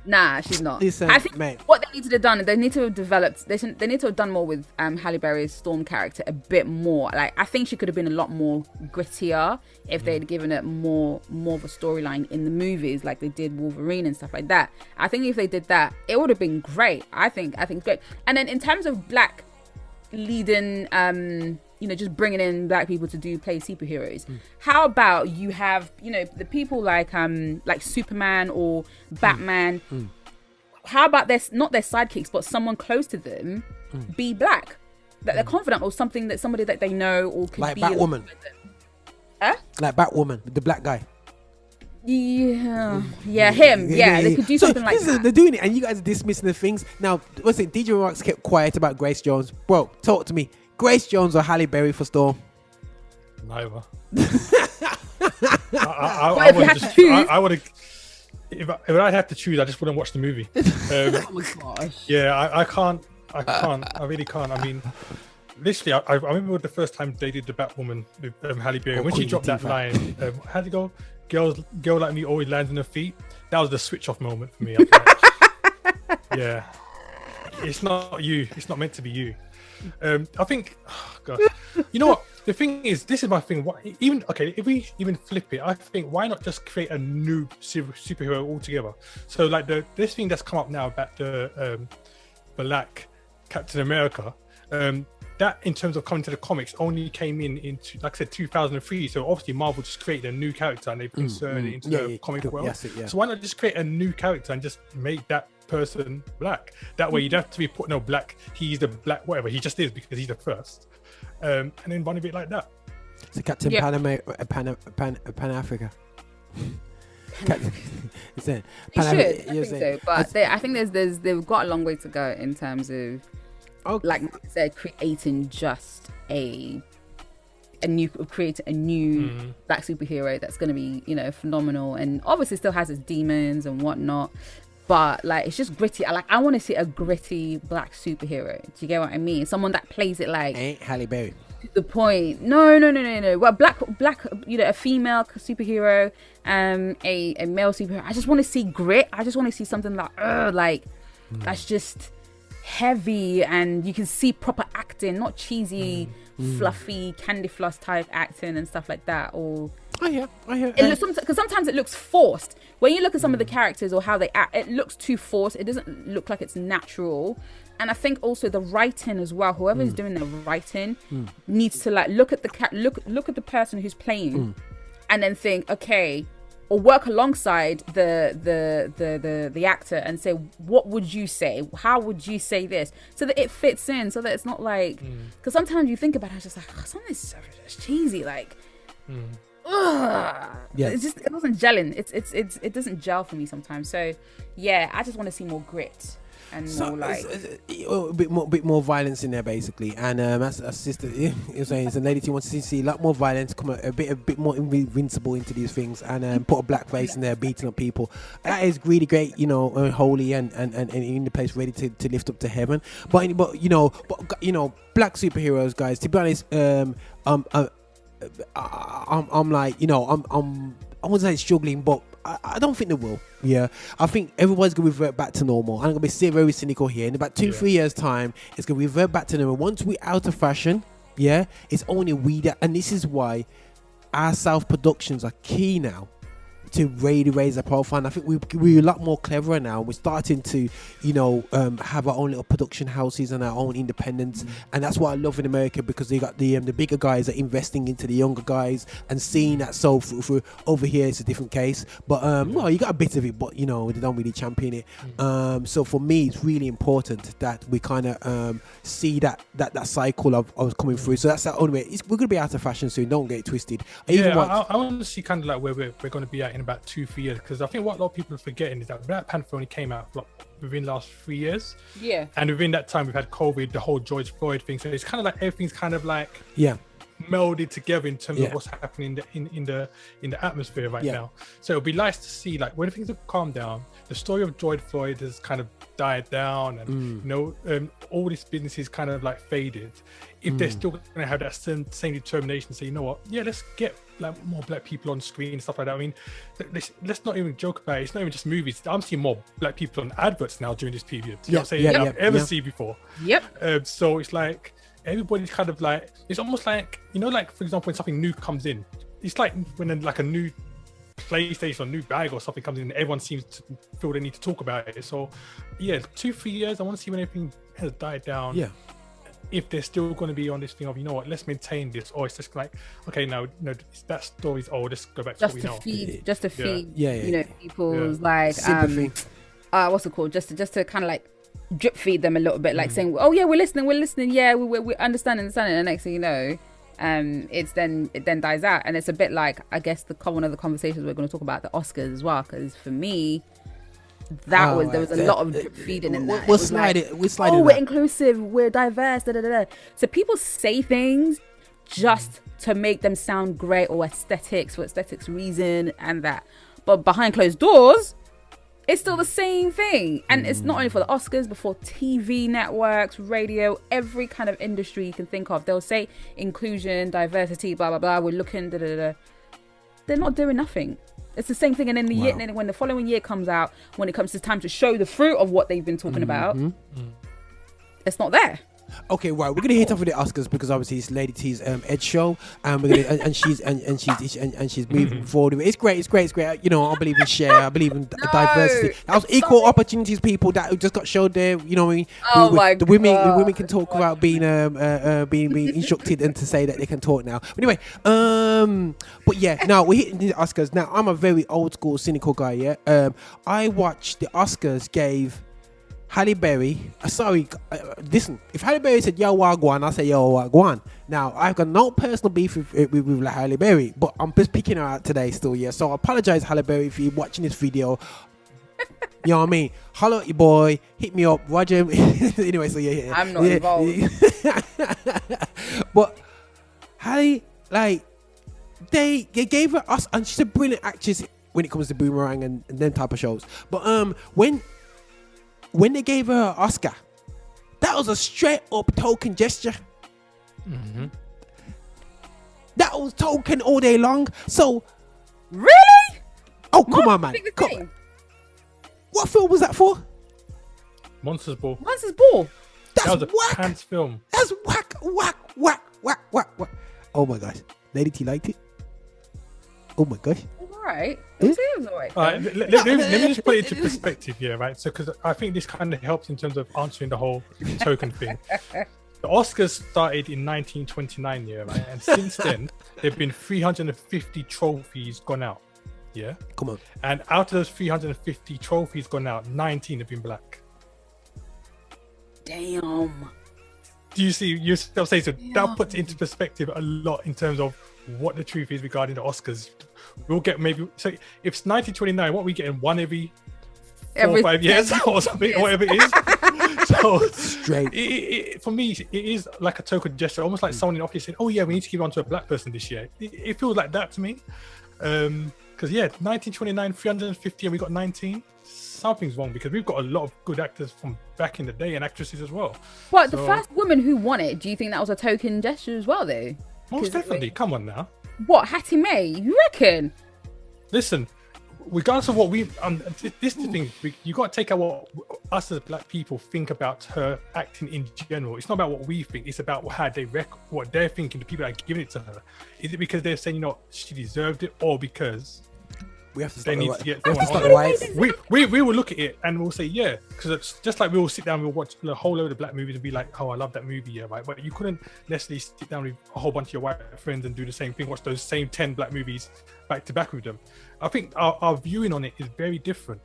Nah, she's not. Listen, I think mate. what they need to have done, they need to have developed... They need to have done more with Halle Berry's Storm character a bit more. Like, I think she could have been a lot more grittier if they'd given it more of a storyline in the movies like they did Wolverine and stuff like that. I think if they did that, it would have been great. I think it's great. And then in terms of black leading, just bringing in black people to play superheroes. How about you have, the people like Superman or Batman? How about not their sidekicks, but someone close to them be black, that they're confident, or somebody that they know or could like be Batwoman. Like Batwoman, the black guy. Yeah, him. Yeah, they could do something like that. They're doing it, and you guys are dismissing the things. Now, what's it? DJ Marx kept quiet about Grace Jones. Bro, talk to me. Grace Jones or Halle Berry for Storm? Neither. I would have. If I had to choose, I just wouldn't watch the movie. Oh my gosh. Yeah, I can't. I really can't. I mean, literally, I remember the first time they did the Batwoman with Halle Berry. When she dropped that line, how'd it go? Girl like me always lands on her feet. That was the switch off moment for me. Yeah, it's not you. It's not meant to be you. I think, gosh, you know what? The thing is, this is my thing. If we even flip it, I think why not just create a new superhero altogether? So like this thing that's come up now about the Black Captain America. That in terms of coming to the comics only came into, like I said, 2003. So obviously Marvel just created a new character and they've inserted it into the comic world. So why not just create a new character and just make that person black? That way you'd have to be put no black. He's the black whatever. He just is because he's the first. And then run a bit like that. So Captain Pan Africa. I think so, but I think they've got a long way to go in terms of. Like I said, creating just a new black superhero that's going to be, phenomenal, and obviously still has its demons and whatnot, but like it's just gritty. I want to see a gritty black superhero. Do you get what I mean? Someone that plays it like ain't Halle Berry. To the point. No. Well, black, a female superhero, a male superhero. I just want to see grit. I just want to see something that's just heavy, and you can see proper acting, not cheesy, fluffy candy floss type acting and stuff like that. Or I hear. Because sometimes it looks forced. When you look at some of the characters or how they act, it looks too forced. It doesn't look like it's natural. And I think also the writing as well. Whoever is doing the writing needs to look at the person who's playing, and then think, okay. Or work alongside the actor and say, what would you say? How would you say this? So that it fits in, so that it's not like, because sometimes you think about it, it's just like, something's so cheesy, like, it wasn't gelling. It doesn't gel for me sometimes. So yeah, I just want to see more grit. And more a bit more violence in there basically, and as sister you're saying, the lady wants to see a lot more violence, come a bit more invincible into these things, and put a black face in there beating up people. That is really great, holy and in the place ready to lift up to heaven. But black superheroes, guys. To be honest, I'm like, I wouldn't say struggling, but I don't think they will. Yeah, I think everybody's going to revert back to normal. I'm going to be very cynical here. In about 2-3 years' time, it's going to revert back to normal. Once we're out of fashion, it's only we that. And this is why our self-productions are key now to really raise their profile. And I think we're a lot more cleverer now. We're starting to, have our own little production houses and our own independence, and that's what I love in America, because they got the bigger guys are investing into the younger guys and seeing that soul through. Over here it's a different case, but well, you got a bit of it, but they don't really champion it. So for me, it's really important that we kind of see that cycle of coming through. So that's the only way. We're gonna be out of fashion soon. Don't get it twisted. I want to see kind of like where we're going to be at in about 2-3 years, because I think what a lot of people are forgetting is that Black Panther only came out within the last 3 years. Yeah. And within that time, we've had COVID, the whole George Floyd thing. So it's kind of like everything's kind of like melded together in terms of what's happening in the atmosphere right now. So it'll be nice to see, like, when things have calmed down, the story of George Floyd has kind of died down, and all this business is kind of like faded. If they're still going to have that same determination to say, let's get like more Black people on screen and stuff like that. I mean, let's not even joke about it. It's not even just movies. I'm seeing more Black people on adverts now during this period. You know what I'm saying? I've ever seen before. So it's like everybody's kind of like, it's almost like, like, for example, when something new comes in, it's like when like a new PlayStation or new bag or something comes in, everyone seems to feel they need to talk about it. So 2-3 years, I want to see when everything has died down, if they're still going to be on this thing of, let's maintain this, or it's just like, okay, no, that story's old, let's go back to what we know. Just to feed people's like sympathy. What's it called, just to kind of like drip feed them a little bit, like saying, oh yeah, we're listening, yeah, we understand, and the next thing you know, it then dies out. And it's a bit like, I guess, one of the conversations we're going to talk about, the Oscars as well, because for me, there was a lot of drip feeding in that. We'll slide it. We're inclusive, we're diverse, So people say things just to make them sound great, or for aesthetics reason, and that. But behind closed doors, it's still the same thing. And it's not only for the Oscars, but for TV networks, radio, every kind of industry you can think of. They'll say inclusion, diversity, blah, blah, blah. We're looking, They're not doing nothing. It's the same thing. And then when the following year comes out, when it comes to time to show the fruit of what they've been talking about, it's not there. Okay, right. We're gonna hit off with the Oscars because obviously it's Lady T's Ed show, and we're gonna and she's moving forward. It's great. I believe in share. I believe in diversity. That was equal opportunities. People that just got showed there. You know what I mean? The women can talk about being instructed and to say that they can talk now. But anyway, but yeah, now we're hitting the Oscars. Now I'm a very old school cynical guy. Yeah, I watched the Oscars gave Halle Berry, listen, if Halle Berry said yo wagwan, I say yo wagwan. Now I've got no personal beef with Halle Berry, but I'm just picking her out today still, so I apologize, Halle Berry, if you're watching this video. You know what I mean? Holla at your boy, hit me up, Roger. Anyway, so I'm not involved. But Halle, like, they gave her us, and she's a brilliant actress when it comes to Boomerang and them type of shows. But when they gave her an Oscar, that was a straight up token gesture. That was token all day long. So, really? Oh, come on, man. What film was that for? Monsters Ball. That was a whack. Pants film. That's whack. Oh my gosh. Lady T liked it. Oh my gosh. Right. It was all right. Let me just put it into perspective here, right? So, because I think this kind of helps in terms of answering the whole token thing. The Oscars started in 1929, right? And since then, there've been 350 trophies gone out. Yeah. Come on. And out of those 350 trophies gone out, 19 have been Black. Damn. Do you see yourself saying so? That puts into perspective a lot in terms of what the truth is regarding the Oscars. We'll get maybe, so if it's 1929, what are we getting? One every 4 or 5 years or something, or whatever it is. So straight. For me, it is like a token gesture, almost like someone in the office saying, "Oh yeah, we need to give on to a Black person this year." It feels like that to me. Because 1929, 350, and we got 19. Something's wrong, because we've got a lot of good actors from back in the day and actresses as well. Well, the first woman who won it, do you think that was a token gesture as well, though? Most definitely. Come on now. What, Hattie Mae? You reckon? Listen, regardless of what this is the thing, you got to take out what us as Black people think about her acting in general. It's not about what we think, it's about what they're thinking, the people that are giving it to her. Is it because they're saying, she deserved it, or because We have to they start need the to get we have to someone start on the it. riots. We will look at it and we'll say yeah, because it's just like we'll sit down, we'll watch a whole load of black movies and be like, oh, I love that movie, yeah, right. But you couldn't necessarily sit down with a whole bunch of your white friends and do the same thing, watch those same 10 black movies back to back with them. I think our viewing on it is very different.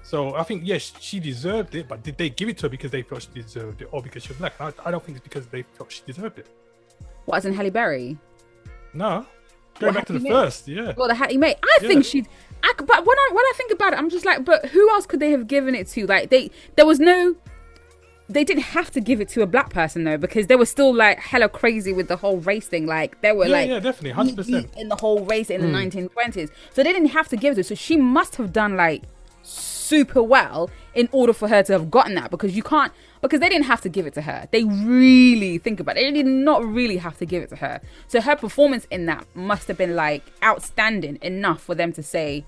So I think yes, she deserved it, but did they give it to her because they felt she deserved it, or because she was black? I don't think it's because they felt she deserved it. What, as in Halle Berry? No, going back to the first, yeah. Well, the Hattie Mae. I think she. But when I think about it, I'm just like, but who else could they have given it to? Like they didn't have to give it to a black person though, because they were still like hella crazy with the whole race thing. Like they were like, yeah, definitely, 100% in the whole race in the 1920s. So they didn't have to give it to her. So she must have done like super well in order for her to have gotten that, because they didn't have to give it to her. They really think about it. They did not really have to give it to her. So her performance in that must have been like outstanding enough for them to say,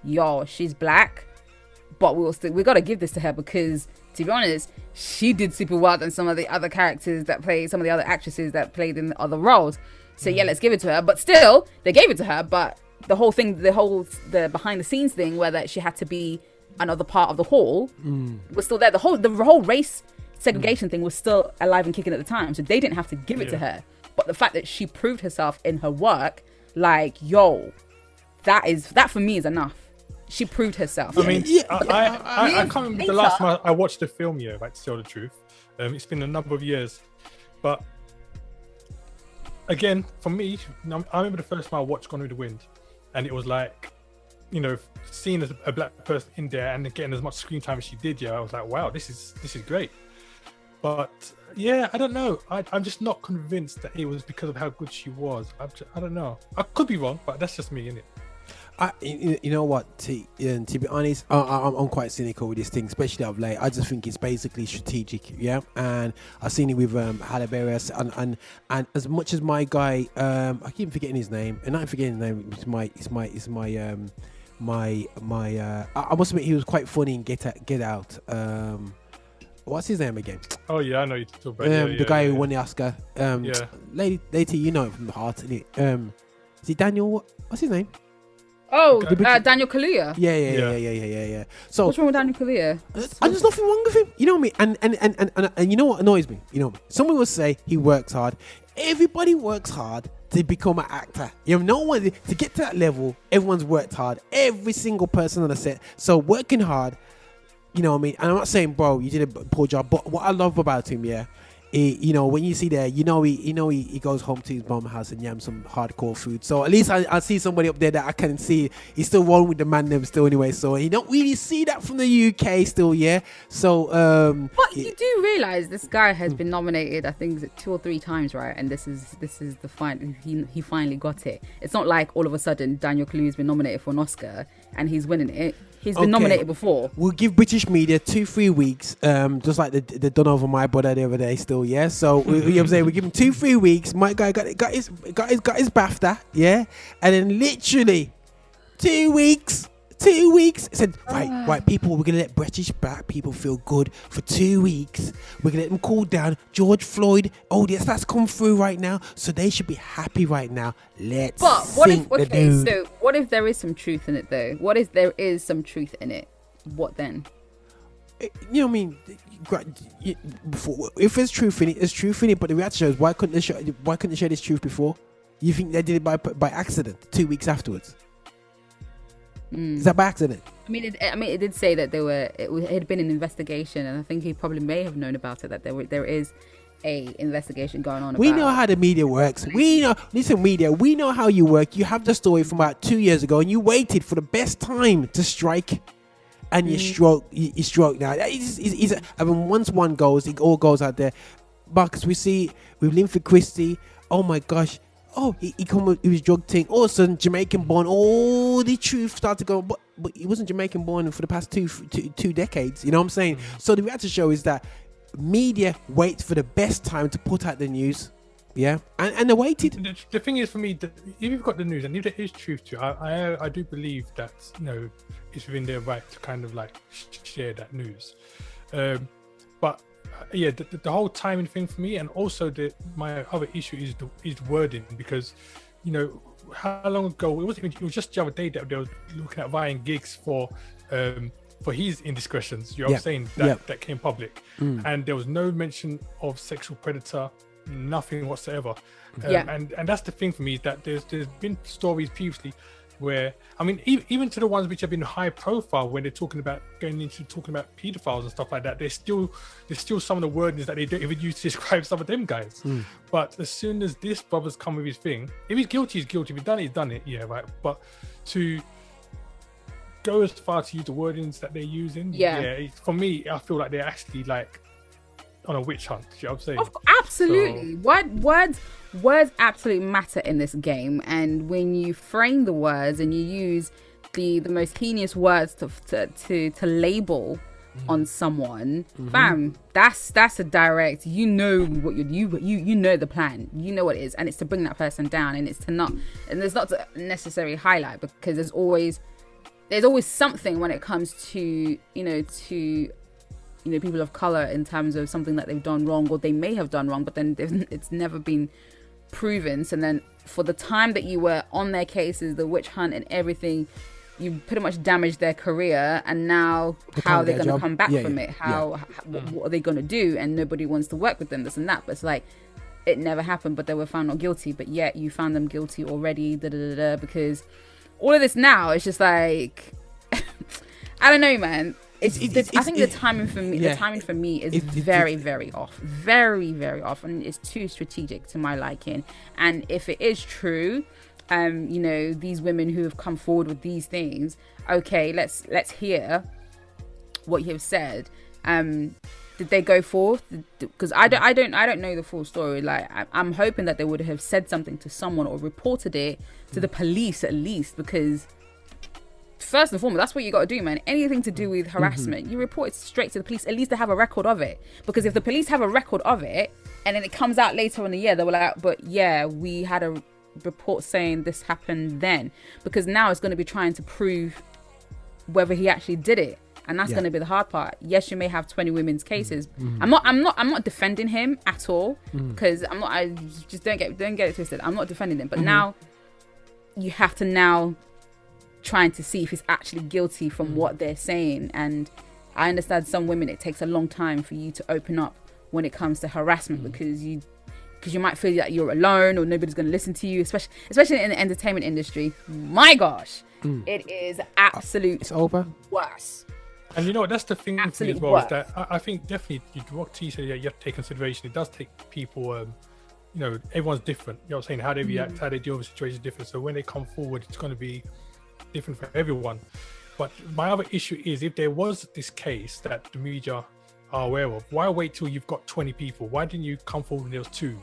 yo, she's black, but we got to give this to her, because to be honest, she did super well than some of the other characters that played, some of the other actresses that played in other roles. So yeah, let's give it to her. But still, they gave it to her. But the whole thing, the behind the scenes thing, where that she had to be another part of the hall, was still there. The whole race segregation thing was still alive and kicking at the time. So they didn't have to give it to her. But the fact that she proved herself in her work, like, yo, that for me is enough. She proved herself. I mean, I can't remember the last time I watched the film, like, to tell the truth. It's been a number of years. But again, for me, I remember the first time I watched Gone with the Wind, and it was like, you know, seeing as a black person in there and getting as much screen time as she did, I was like, wow, this is great. But yeah, I don't know. I'm just not convinced that it was because of how good she was. I don't know. I could be wrong, but that's just me, innit? You know what? To be honest, I'm quite cynical with this thing, especially of late. I just think it's basically strategic, yeah. And I've seen it with Halle Berry, and as much as my guy, I keep forgetting his name, and I'm forgetting his name. I must admit, he was quite funny in Get Out. What's his name again? Oh yeah, I know you talk about the guy who won the Oscar. Lady, you know him from the heart, innit? Is it Daniel? What's his name? Oh, Daniel Kaluuya. Yeah. So what's wrong with Daniel Kaluuya? There's nothing wrong with him. You know what I mean? And you know what annoys me? You know, someone will say he works hard. Everybody works hard to become an actor. You know, no one to get to that level. Everyone's worked hard. Every single person on the set. So working hard. You know what I mean? And I'm not saying, bro, you did a poor job. But what I love about him, you know, when you see there, he goes home to his mom's house and yams some hardcore food. So at least I see somebody up there that I can see he's still rolling with the man them still anyway. So you don't really see that from the UK still, yeah. So but you do realise this guy has been nominated, I think 2 or 3 times, right? And this is the final. He finally got it. It's not like all of a sudden Daniel Kaluuya's been nominated for an Oscar and he's winning it. He's been nominated before. We'll give British media 2-3 weeks, just like they done over my brother the other day still, yeah? So, you know what I'm saying? We give him 2-3 weeks. My guy got his BAFTA, yeah? And then literally 2 weeks, said, right, people, we're going to let British black people feel good for 2 weeks. We're going to let them cool down. George Floyd, that's come through right now. So they should be happy right now. But what if there is some truth in it though? What if there is some truth in it? What then? You know what I mean? If there's truth in it, there's truth in it. But the reality shows, why couldn't they share this truth before? You think they did it by accident 2 weeks afterwards? Is that by accident? I mean, it did say that it had been an investigation, and I think he probably may have known about it, that there is a investigation going on. We know how the media works. We know how you work. You have the story from about 2 years ago, and you waited for the best time to strike, and you stroke now. I mean, once one goes, it all goes out there. Because we see with Linford Christie, oh my gosh. Oh, he come with his drug thing. All of a sudden, Jamaican born. All the truth started to go, but he wasn't Jamaican born for the past two decades. You know what I'm saying? So the reality show is that media waits for the best time to put out the news. Yeah, and they waited. The thing is, for me, that if you've got the news and if there is truth to it, I do believe that, you know, it's within their right to kind of like share that news. But yeah, the whole timing thing for me, and also my other issue is wording, because you know, how long ago, it was just the other day that they were looking at buying gigs for his indiscretions, you know what I'm saying, that came public. And there was no mention of sexual predator, nothing whatsoever. And that's the thing for me, is that there's been stories previously where, I mean, even to the ones which have been high profile, when they're talking about pedophiles and stuff like that, there's still some of the wordings that they don't even use to describe some of them guys. But as soon as this brother's come with his thing, if he's guilty, he's guilty. If he's done it, he's done it. Yeah, right. But to go as far to use the wordings that they're using, for me, I feel like they're actually like on a witch hunt. You know what I'm saying? Absolutely. So, words absolutely matter in this game, and when you frame the words and you use the most heinous words to label on someone, fam, that's a direct. You know what you know the plan. You know what it is, and it's to bring that person down, and it's not to necessarily highlight, because there's always something when it comes to people of color, in terms of something that they've done wrong or they may have done wrong, but then it's never been proven. So then for the time that you were on their cases, the witch hunt and everything, you pretty much damaged their career, and now how are they going to come back from it? What are they going to do? And nobody wants to work with them, this and that. But it's like, it never happened, but they were found not guilty, but yet you found them guilty already, because all of this now is just like I don't know, man. I think the timing for me is very, very off. Very, very off, and it's too strategic to my liking. And if it is true, these women who have come forward with these things, okay, let's hear what you have said. Did they go forth? Because I don't know the full story. Like, I'm hoping that they would have said something to someone or reported it to the police at least, because first and foremost, that's what you got to do, man. Anything to do with harassment, you report it straight to the police. At least they have a record of it. Because if the police have a record of it, and then it comes out later in the year, they were like, but yeah, we had a report saying this happened then. Because now it's going to be trying to prove whether he actually did it, and that's going to be the hard part. Yes, you may have 20 women's cases. I'm not defending him at all, because I just don't get it twisted. I'm not defending him, but now you have to trying to see if he's actually guilty from what they're saying. And I understand some women, it takes a long time for you to open up when it comes to harassment, because you might feel that you're alone or nobody's going to listen to you, especially in the entertainment industry. My gosh, it is it's over worse. And you know what, that's the thing for me as well, is that I think definitely what T said, you have to take consideration. It does take people, everyone's different. You know what I'm saying? How they react, how they deal with situations is different. So when they come forward, it's going to be different for everyone. But my other issue is, if there was this case that the media are aware of, why wait till you've got 20 people? Why didn't you come forward when there was 2,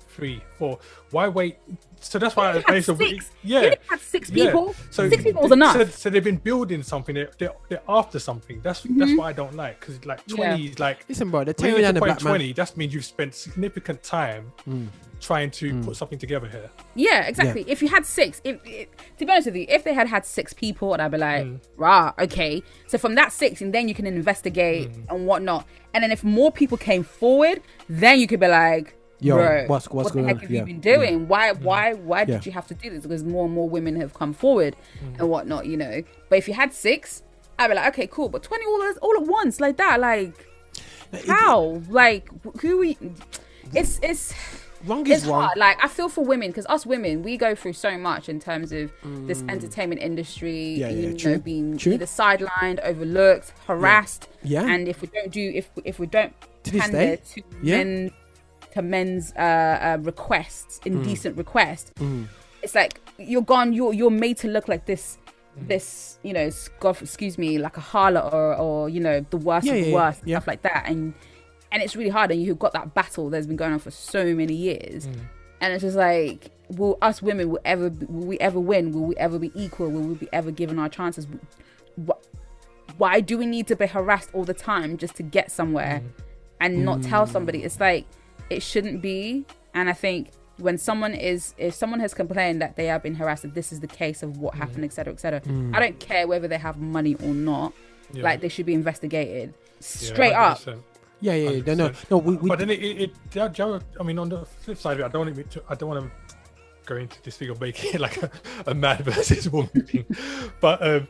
3, 4? Why wait? So that's why I had 6. You had 6 people. So 6 people was enough. So they've been building something. They're after something. That's what I don't like, because like 20 is like, listen, bro, they're tearing down the black 20. Man. That means you've spent significant time trying to put something together here. Yeah, exactly. If you had 6, to be honest with you, if they had 6 people, I'd be like, rah, okay. So from that 6, and then you can investigate and whatnot. And then if more people came forward, then you could be like, yo, bro, what's what the going heck on? have you been doing? Why did you have to do this? Because more and more women have come forward and whatnot, But if you had 6, I'd be like, okay, cool. But 20 all at once, like that, like, how? Like, who we? It's wrong is it's wrong. hard. Like, I feel for women, because us women, we go through so much in terms of this entertainment industry, being either sidelined, overlooked, harassed. And if we don't pander to men's requests, indecent requests, it's like you're gone. You're made to look like this, excuse me, like a harlot or the worst of the worst, stuff like that. And it's really hard, and you've got that battle that's been going on for so many years, and it's just like, will us women will we ever win? Will we ever be equal? Will we be ever given our chances? Why do we need to be harassed all the time just to get somewhere and not tell somebody? It's like, it shouldn't be. And I think if someone has complained that they have been harassed, that this is the case of what happened, etc., I don't care whether they have money or not. Like, they should be investigated straight up. No. But then I mean, on the flip side of it, I don't want to go into this thing of making it like a man versus woman thing. But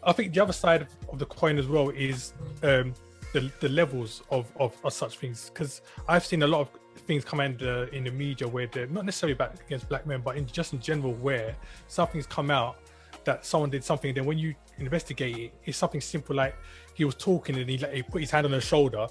I think the other side of the coin as well is the levels of such things, because I've seen a lot of things come in the media where they're not necessarily back against black men, but in general, where something's come out that someone did something, then when you investigate it, it's something simple like he was talking and he put his hand on her shoulder.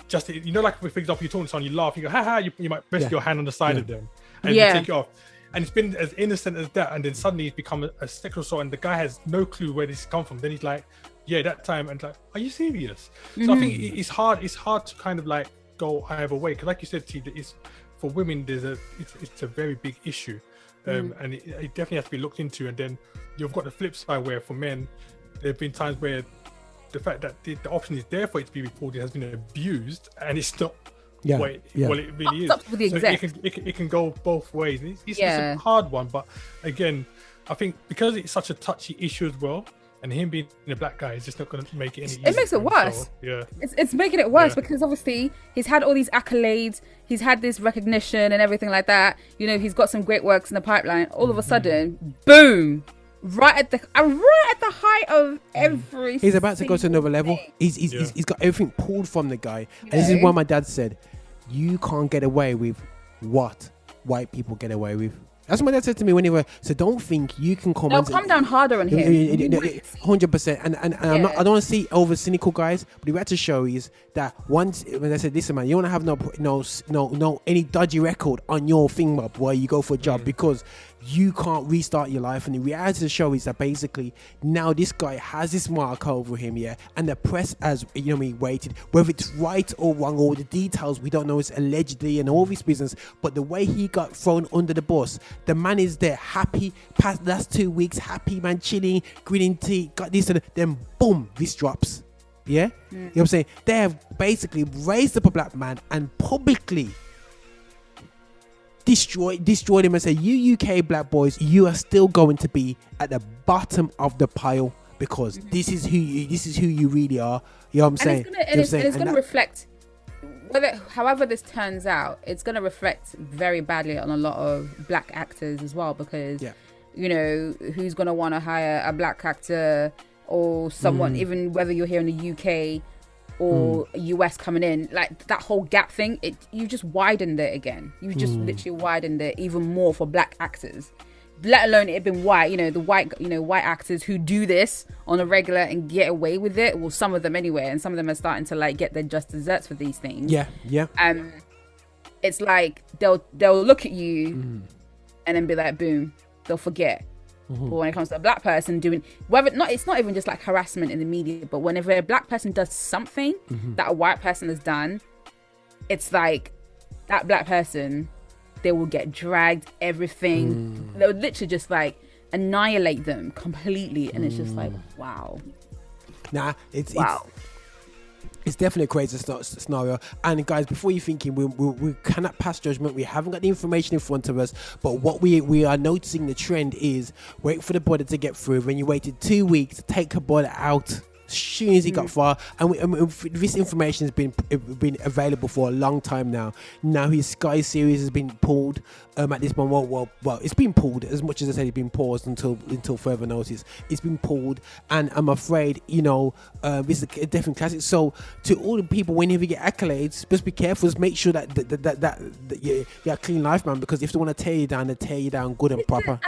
Just, you know, like for example, you're talking to someone, you laugh, you go, ha, you might rest your hand on the side of them and you take it off. And it's been as innocent as that, and then suddenly it's become a sexual assault, and the guy has no clue where this come from. Then he's like, yeah, that time, and like, are you serious? So I think it's hard to kind of like go either way, because like you said, T, it's for women, it's a very big issue, and it definitely has to be looked into. And then you've got the flip side where for men, there have been times where the fact that the option is there for it to be reported has been abused, and it's not what it really is. So it can go both ways. It's a hard one, but again, I think because it's such a touchy issue as well, and him being a black guy is just not going to make it any easier. It makes it worse. So, it's making it worse because obviously he's had all these accolades, he's had this recognition and everything like that. You know, he's got some great works in the pipeline. All of a sudden, boom! Right at the height of every. He's about to go to another level. He's got everything pulled from the guy, and this is what my dad said: you can't get away with what white people get away with. That's what my dad said to me when he was. So don't think you can come. They'll come down harder on him. 100%. And I don't want to see over cynical guys, but we had to show is that once when I said, listen, man, you want to have no any dodgy record on your thing, up where you go for a job because you can't restart your life. And the reality of the show is that basically now this guy has this mark over him, and the press has, waited, whether it's right or wrong, or the details we don't know, it's allegedly and all this business, but the way he got thrown under the bus, the man is there happy past the last 2 weeks, happy man, chilling, grinning teeth, got this and then boom, this drops. You know what I'm saying? They have basically raised up a black man and publicly destroyed him and say, you UK black boys, you are still going to be at the bottom of the pile because this is who you really are. You know what I'm saying? It's going to reflect, however this turns out, it's going to reflect very badly on a lot of black actors as well, because who's going to want to hire a black actor or someone, even whether you're here in the UK or US coming in, like that whole gap thing, you just widened it again. You just literally widened it even more for black actors, let alone it had been white, the white actors who do this on a regular and get away with it. Well, some of them anyway, and some of them are starting to like get their just desserts for these things. It's like they'll look at you and then be like, boom, they'll forget. But when it comes to a black person doing, it's not even just like harassment in the media, but whenever a black person does something that a white person has done, it's like that black person, they will get dragged, everything. They would literally just like annihilate them completely, and it's just like, wow. It's definitely a crazy scenario. And guys, before you're thinking we cannot pass judgment, we haven't got the information in front of us, but what we are noticing the trend is wait for the body to get through. When you waited 2 weeks to take her body out as soon as he got far, and this information has been available for a long time now. Now his Sky series has been pulled at this moment. Well, it's been pulled as much as I said it's been paused until further notice. It's been pulled, and I'm afraid this is a different classic. So to all the people, whenever you get accolades, just be careful. Just make sure that you're a clean life, man, because if they want to tear you down, they tear you down good and proper.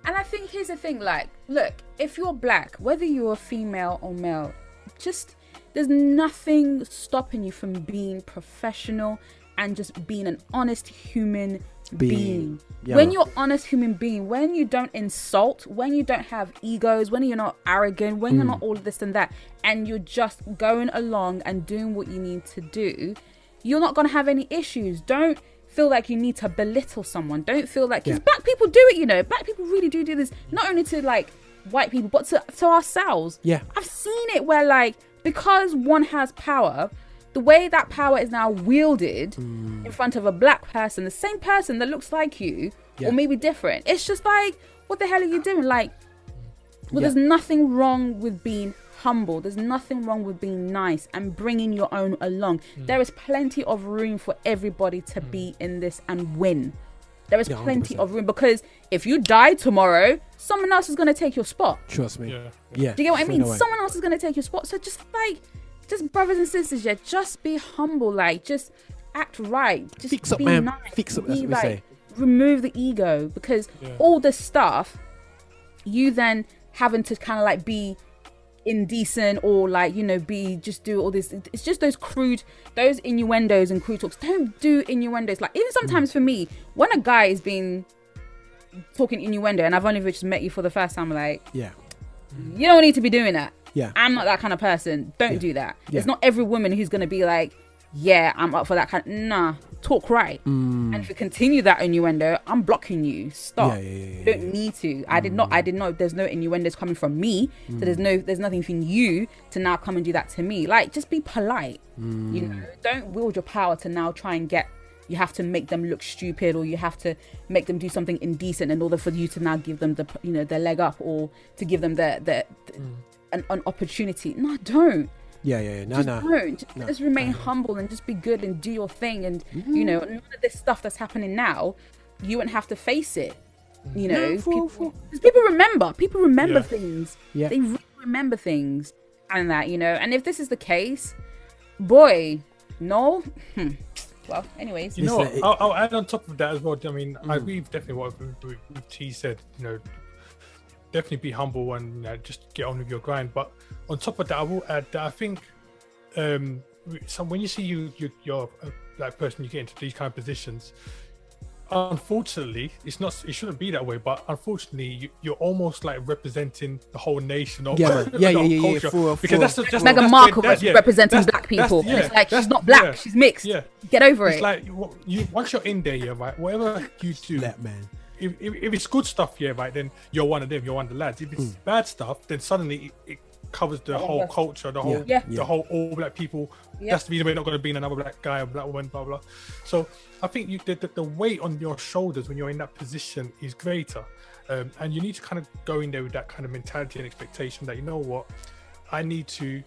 And I think here's the thing, like, look, if you're black, whether you're female or male, just there's nothing stopping you from being professional and just being an honest human being. Yeah. When you're honest human being, when you don't insult, when you don't have egos, when you're not arrogant, when you're not all of this and that, and you're just going along and doing what you need to do, you're not going to have any issues. Don't feel like you need to belittle someone. Don't feel like, because black people do it, black people really do this, not only to like white people, but to ourselves. I've seen it where like, because one has power, the way that power is now wielded in front of a black person, the same person that looks like you or maybe different, it's just like, what the hell are you doing? Like, there's nothing wrong with being humble. There's nothing wrong with being nice and bringing your own along. There is plenty of room for everybody to be in this and win. There is Yeah, plenty 100%. of room, because if you die tomorrow, someone else is going to take your spot. Trust me. Yeah. Yeah. Do you get what I straight mean? away. Someone else is going to take your spot. So just brothers and sisters, yeah, just be humble. Like, just act right. Just Fix up, be man. nice. Fix up, that's Be what we say. remove the ego, because all this stuff, you then having to kind of like be indecent or like, you know, do all this. It's just those innuendos and crude talks. Don't do innuendos. Like, even sometimes for me, when a guy is being talking innuendo and I've only just met you for the first time, like, Yeah. you don't need to be doing that. Yeah. I'm not that kind of person. Don't do that. Yeah. It's not every woman who's going to be like, yeah, I'm up for that kind. Nah, talk right. And if you continue that innuendo, I'm blocking you. Stop. Yeah. You don't need to. I did not. There's no innuendos coming from me. So there's nothing from you to now come and do that to me. Like, just be polite. You know, don't wield your power to now try and get. You have to make them look stupid, or you have to make them do something indecent in order for you to now give them their leg up, or to give them an opportunity. No, don't. Yeah. No, Just no. don't. Just remain humble and just be good and do your thing. And you know, none of this stuff that's happening now, you won't have to face it. You know, people remember things. Yeah. They really remember things, and that, you know. And if this is the case, boy, no. Well, anyways, You know what? I'll add on top of that as well. I mean, I agree with definitely what T said. You know, definitely be humble and, you know, just get on with your grind. But on top of that, I will add that I think when you see you're a black person, you get into these kind of positions. Unfortunately, it shouldn't be that way. But unfortunately, you're almost like representing the whole nation or Yeah. culture. Because that's Meghan Markle representing black people. And it's like, she's not black, she's mixed. Yeah. Get over It's it. like once you're in there, yeah, right. Whatever you do, Man. if it's good stuff, yeah, right, then you're one of them. You're one of the lads. If it's bad stuff, then suddenly it covers the whole culture, the whole all black people. That's the reason we're not going to be in another black guy or black woman, blah blah. So I think the weight on your shoulders when you're in that position is greater, and you need to kind of go in there with that kind of mentality and expectation that, you know what, I need to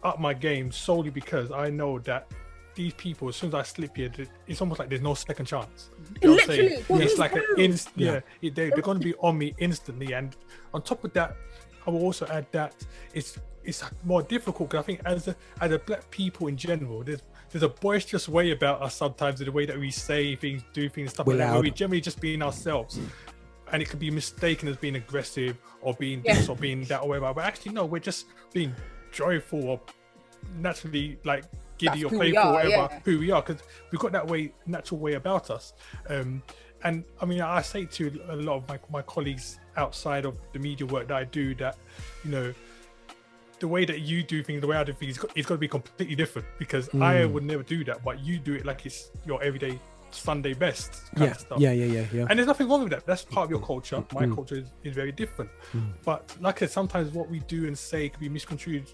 up my game solely because I know that these people, as soon as I slip here, it's almost like there's no second chance. You know what I'm saying? It's like they're going to be on me instantly. And on top of that, I will also add that it's more difficult, because I think as a black people in general, there's a boisterous way about us sometimes, in the way that we say things, do things, stuff like that, where we generally just being ourselves. And it could be mistaken as being aggressive or being this or being that or whatever. But actually, no, we're just being joyful or naturally like giddy or playful, whatever, who we are, because we've got that natural way about us. And I mean, I say to a lot of my colleagues outside of the media work that I do, that, you know, the way that you do things, the way I do things, it's got to be completely different, because I would never do that, but you do it like it's your everyday Sunday best kind of stuff. Yeah. And there's nothing wrong with that. That's part of your culture. My culture is very different. But like I said, sometimes what we do and say can be misconstrued.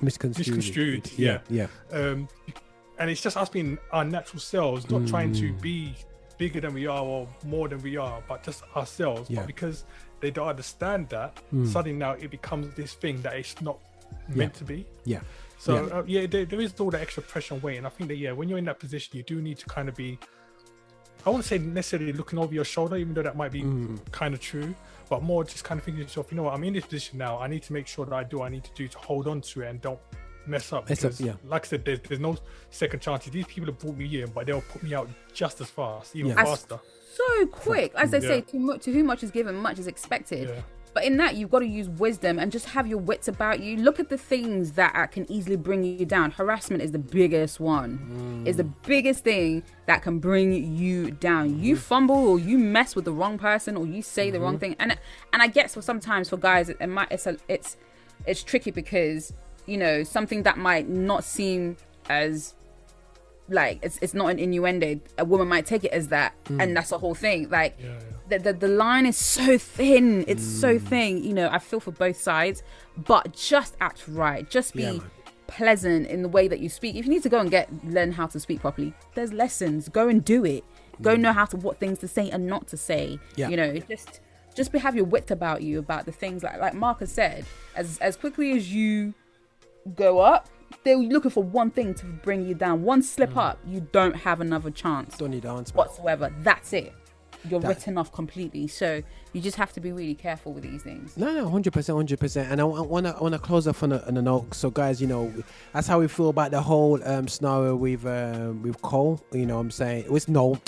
Misconstrued. Yeah. And it's just us being our natural selves, not trying to be bigger than we are or more than we are, but just ourselves. But because they don't understand that, suddenly now it becomes this thing that it's not meant to be. So there is all that extra pressure and weight, and I think that when you're in that position, you do need to kind of be, I wouldn't say necessarily looking over your shoulder, even though that might be kind of true, but more just kind of thinking to yourself, you know what, I'm in this position now, I need to make sure that I do what I need to do to hold on to it and don't mess up. Because, like I said, there's no second chances. These people have brought me in, but they'll put me out just as fast, even faster. So quick. As they say, to whom much is given, much is expected. But in that, you've got to use wisdom and just have your wits about you. Look at the things that can easily bring you down. Harassment is the biggest one. It's the biggest thing that can bring you down. You fumble, or you mess with the wrong person, or you say the wrong thing. And I guess sometimes for guys, it's tricky, because, you know, something that might not seem as like it's not an innuendo, a woman might take it as that, and that's the whole thing. Like the line is so thin. It's so thin. You know, I feel for both sides, but just act right. Just be pleasant in the way that you speak. If you need to go and learn how to speak properly, there's lessons. Go and do it. Go know what things to say and not to say. You know, just have your wit about you, about the things like Mark has said. As quickly as you go up, they're looking for one thing to bring you down. One slip up, you don't have another chance Don't need dance, man. whatsoever. That's it. You're written off completely. So you just have to be really careful with these things. No, 100%. And I wanna close off on a note. So guys, you know, that's how we feel about the whole scenario with Cole. You know what I'm saying? What's Noel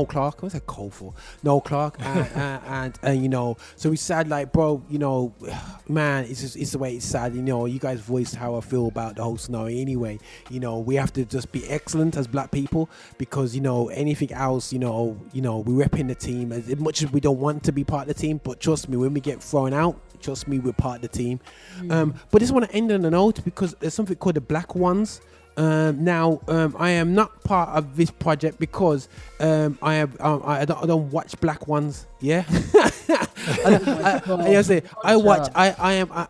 Clarke? What's that Cole for? Noel Clarke. and you know, so we sad, like, bro, you know, man, it's the way it's sad. You know, you guys voiced how I feel about the whole scenario anyway. You know, we have to just be excellent as black people, because, you know, anything else, you know, we repping the team as much as we don't want to be part of the team, but trust me, when we get thrown out, trust me, we're part of the team. But I just want to end on a note, because there's something called the Black Ones. Now I am not part of this project because I don't watch Black Ones. Yeah.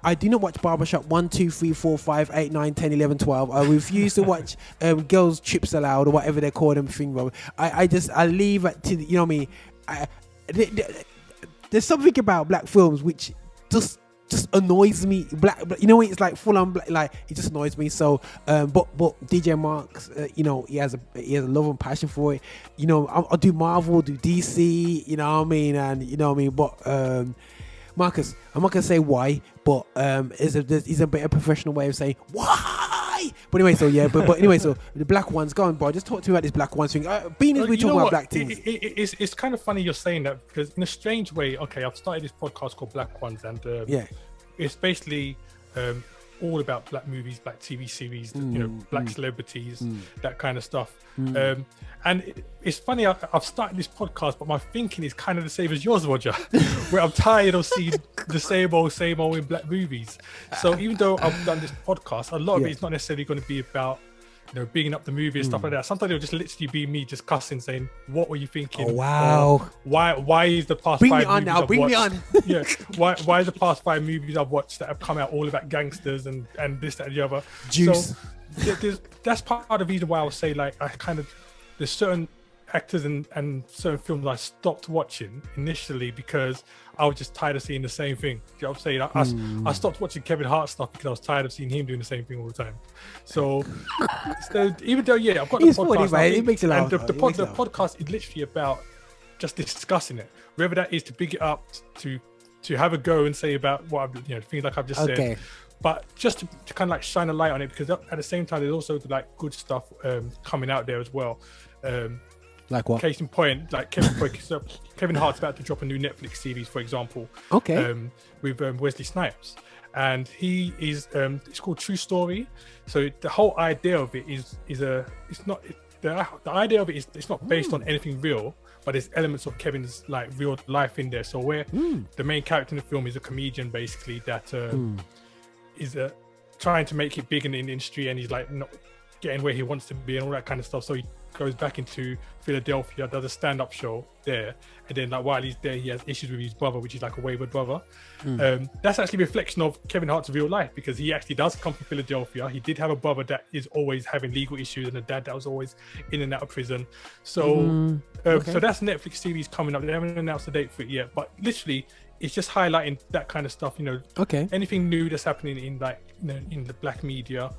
I do not watch Barbershop 1, 2, 3, 4, 5, 8, 9, 10, 11, 12. I refuse to watch Girls Trips Aloud or whatever they call them thing. I leave it to, you know what I mean. There's something about black films which just annoys me. Black, you know, it's like full on black, like it just annoys me. So, but DJ Marx, you know, he has a love and passion for it. You know, I'll do Marvel, do DC. You know what I mean, and you know what I mean. But Marcus, I'm not gonna say why, but is a bit of a professional way of saying why. But anyway, so yeah, but anyway, so the Black Ones, go on, bro. Just talk to me about this Black Ones thing. Being as we talk about black teams, it's kind of funny you're saying that, because in a strange way, okay, I've started this podcast called Black Ones, and it's basically all about black movies, black TV series, you know, black celebrities, that kind of stuff. And it's funny, I've started this podcast, but my thinking is kind of the same as yours, Roger, where I'm tired of seeing the same old in black movies. So even though I've done this podcast, a lot of it is not necessarily going to be about, you know, bigging up the movie and stuff like that. Sometimes it'll just literally be me just cussing, saying, "What were you thinking? Oh, wow! Why is the past bring 5 me on movies now? I've Bring watched, me on! Yeah, why is the past 5 movies I've watched that have come out all about gangsters and this, that, and the other?" Juice. So that's part of the reason why I would say, like, there's certain actors and certain films I stopped watching initially because I was just tired of seeing the same thing. You know what I'm saying? I stopped watching Kevin Hart stuff because I was tired of seeing him doing the same thing all the time. So even though, I've got the podcast, funny, it makes you laugh. And the podcast is literally about just discussing it, whether that is to big it up, to have a go and say about what I've, you know, things like I've just said. But just to kind of like shine a light on it, because at the same time, there's also like good stuff coming out there as well. Like what? Case in point, like Kevin Hart's about to drop a new Netflix series, for example. Okay. With Wesley Snipes, and he is. It's called True Story. So the whole idea of it the idea of it is it's not based on anything real, but there's elements of Kevin's like real life in there. So where the main character in the film is a comedian, basically, that is trying to make it big in the industry, and he's like not getting where he wants to be and all that kind of stuff. So he goes back into Philadelphia, does a stand-up show there, and then like while he's there, he has issues with his brother, which is like a wayward brother. That's actually a reflection of Kevin Hart's real life, because he actually does come from Philadelphia. He did have a brother that is always having legal issues, and a dad that was always in and out of prison. So so that's a Netflix series coming up. They haven't announced a date for it yet, but literally it's just highlighting that kind of stuff, you know. Anything new that's happening in, like, you know, in the black media,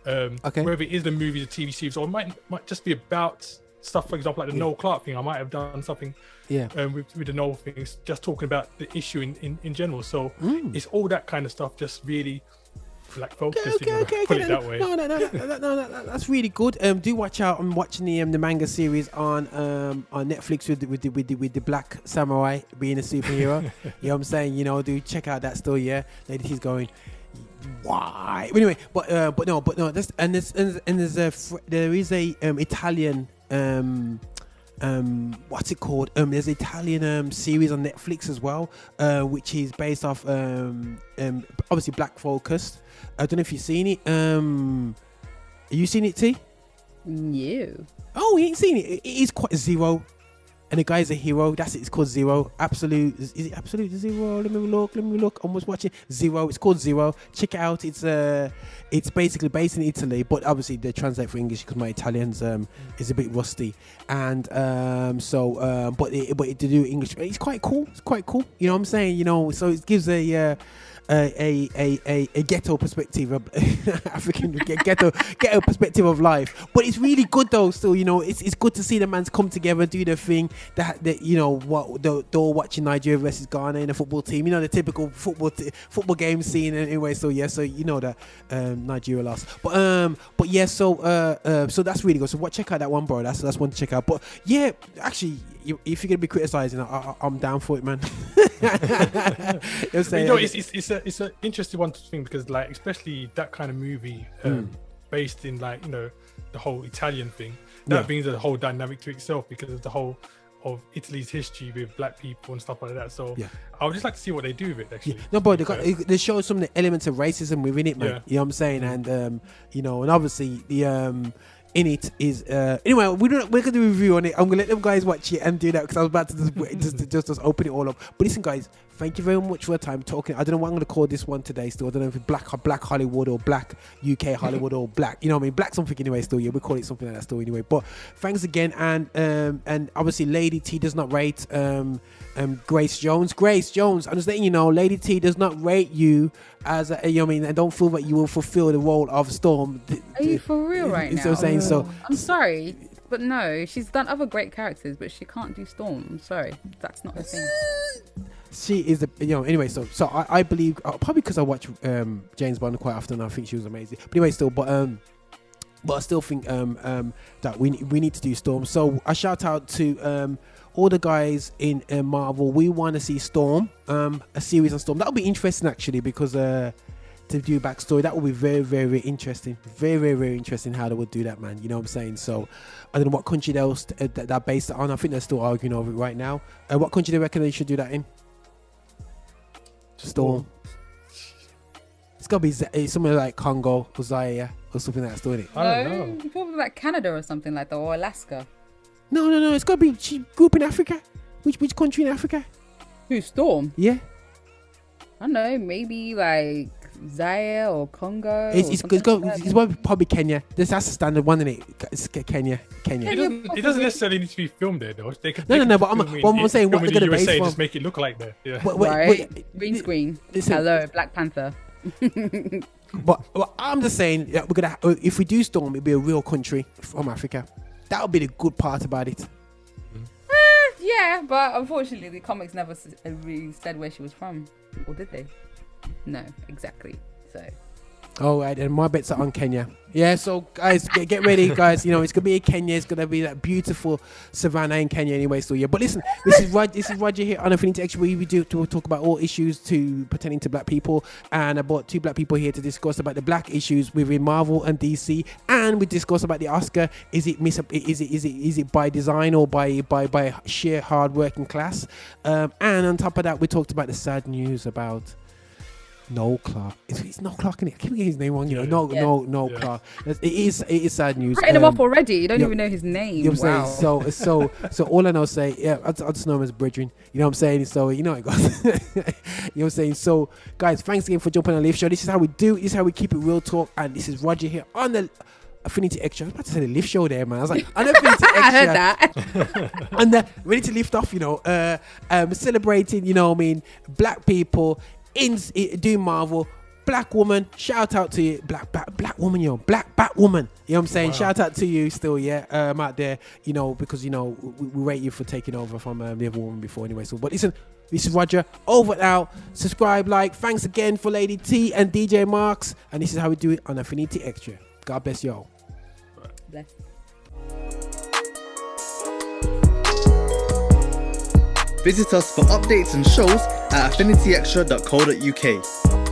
whether it is the movies, the TV series, or it might just be about stuff, for example, like the Noel Clarke thing. I might have done something with the Noel things, just talking about the issue in general. So it's all that kind of stuff, just really like focused, put it that way. No, that's really good. Do watch out. I'm watching the manga series on Netflix with the black samurai being a superhero. You know what I'm saying? You know, do check out that story. Yeah, lady, he's going, why? Anyway, but no. There is a Italian what's it called? There's an Italian series on Netflix as well, which is based off obviously black focused. I don't know if you've seen it. Have you seen it, T? No. Oh, you ain't seen it. It is quite Zero, and the guy's a hero. That's it. It's called Zero. Absolute. Is it Absolute Zero? Let me look. I was watching Zero. It's called Zero. Check it out. It's basically based in Italy, but obviously they translate for English because my Italian's is a bit rusty, and but to do English, it's quite cool. You know what I'm saying? You know, so it gives a a ghetto perspective, of African ghetto perspective of life. But it's really good though. Still, you know, it's good to see the mans come together, do their thing. That you know what they're all watching Nigeria versus Ghana in the football team. You know, the typical football game scene anyway. So yeah, so you know that Nigeria lost. But yeah, so that's really good. So check out that one, bro. That's one to check out. But yeah, actually, if you're gonna be criticizing, I'm down for it, man. You know, it's an interesting one to think because, like, especially that kind of movie based in, like, you know, the whole Italian thing, that brings a whole dynamic to itself because of the whole of Italy's history with black people and stuff like that. So I would just like to see what they do with it, actually. No, but they show some of the elements of racism within it, man. You know what I'm saying? And you know, and obviously the in it is anyway, we're gonna do a review on it. I'm gonna let them guys watch it and do that because I was about to just open it all up. But listen, guys, thank you very much for your time talking. I don't know what I'm gonna call this one today. Still, I don't know if it's black Hollywood or black UK Hollywood or black. You know what I mean? Black something anyway. Still, yeah, we call it something like that still anyway. But thanks again, and obviously, Lady T does not rate Grace Jones. I'm just letting you know, Lady T does not rate you as a, you know what I mean, and don't feel that you will fulfill the role of Storm. Are you for real right now? So I'm saying, so I'm sorry, but no, she's done other great characters, but she can't do Storm. I'm sorry, that's not her thing. She is the, you know, anyway, so I believe probably because I watch James Bond quite often, I think she was amazing. But anyway, still, but I still think that we need to do Storm. So I shout out to all the guys in Marvel. We want to see Storm, a series on Storm. That'll be interesting actually, because to do backstory, that will be very, very interesting. Very, very, very interesting how they would do that, man. You know what I'm saying? So I don't know what country else that based it on. I think they're still arguing over it right now. What country do they reckon they should do that in? Storm. It's gotta be somewhere like Congo or Zaire or something like that, doing it. I don't know. Probably like Canada or something like that, or Alaska. No. It's gotta be. She grew up in Africa. Which country in Africa? Who, Storm? Yeah. I don't know. Maybe like Zaire or Congo. It's probably Kenya. That's the standard one, isn't it? It's Kenya. It doesn't necessarily need to be filmed there, though. No. But I'm saying what they're gonna base from. Just make it look like that. Yeah. Right. Green screen. Hello, Black Panther. But I'm just saying, we're gonna. If we do Storm, it'll be a real country from Africa. That'll be the good part about it. Yeah, but unfortunately, the comics never really said where she was from, or did they? No, exactly. So. All right, and my bets are on Kenya. Yeah, so guys, get ready, guys. You know, it's gonna be in Kenya. It's gonna be that beautiful savannah in Kenya, anyway. So yeah, but listen, this is Roger here on Affinity Extra. We do to talk about all issues pertaining to black people, and I brought two black people here to discuss about the black issues within Marvel and DC, and we discuss about the Oscar. Is it by design or by sheer hard working class? And on top of that, we talked about the sad news about Noel Clarke. It's Noel Clarke, isn't it? I keep getting his name wrong, you know. Noel Clarke. It is sad news. Writing him off already. You don't even know his name. You know what I'm saying? So all I know say, I just know him as Bridging. You know what I'm saying? So you know it goes. You know what I'm saying? So guys, thanks again for jumping on the live show. This is how we do. This is how we keep it real talk. And this is Roger here on the Affinity Extra. I was about to say the lift show there, man. I was like, on Affinity Extra. I heard that. And ready to lift off, you know. Celebrating, you know what I mean, black people doing Marvel. Black woman, shout out to you. Black woman, yo. Black Batwoman. You know what I'm saying? Wow. Shout out to you still, yeah. Out there, you know, because, you know, we rate you for taking over from the other woman before anyway. So, but listen, this is Roger. Over now. Subscribe, like. Thanks again for Lady T and DJ Marx. And this is how we do it on Affinity Extra. God bless y'all. Bless. Visit us for updates and shows at affinityextra.co.uk.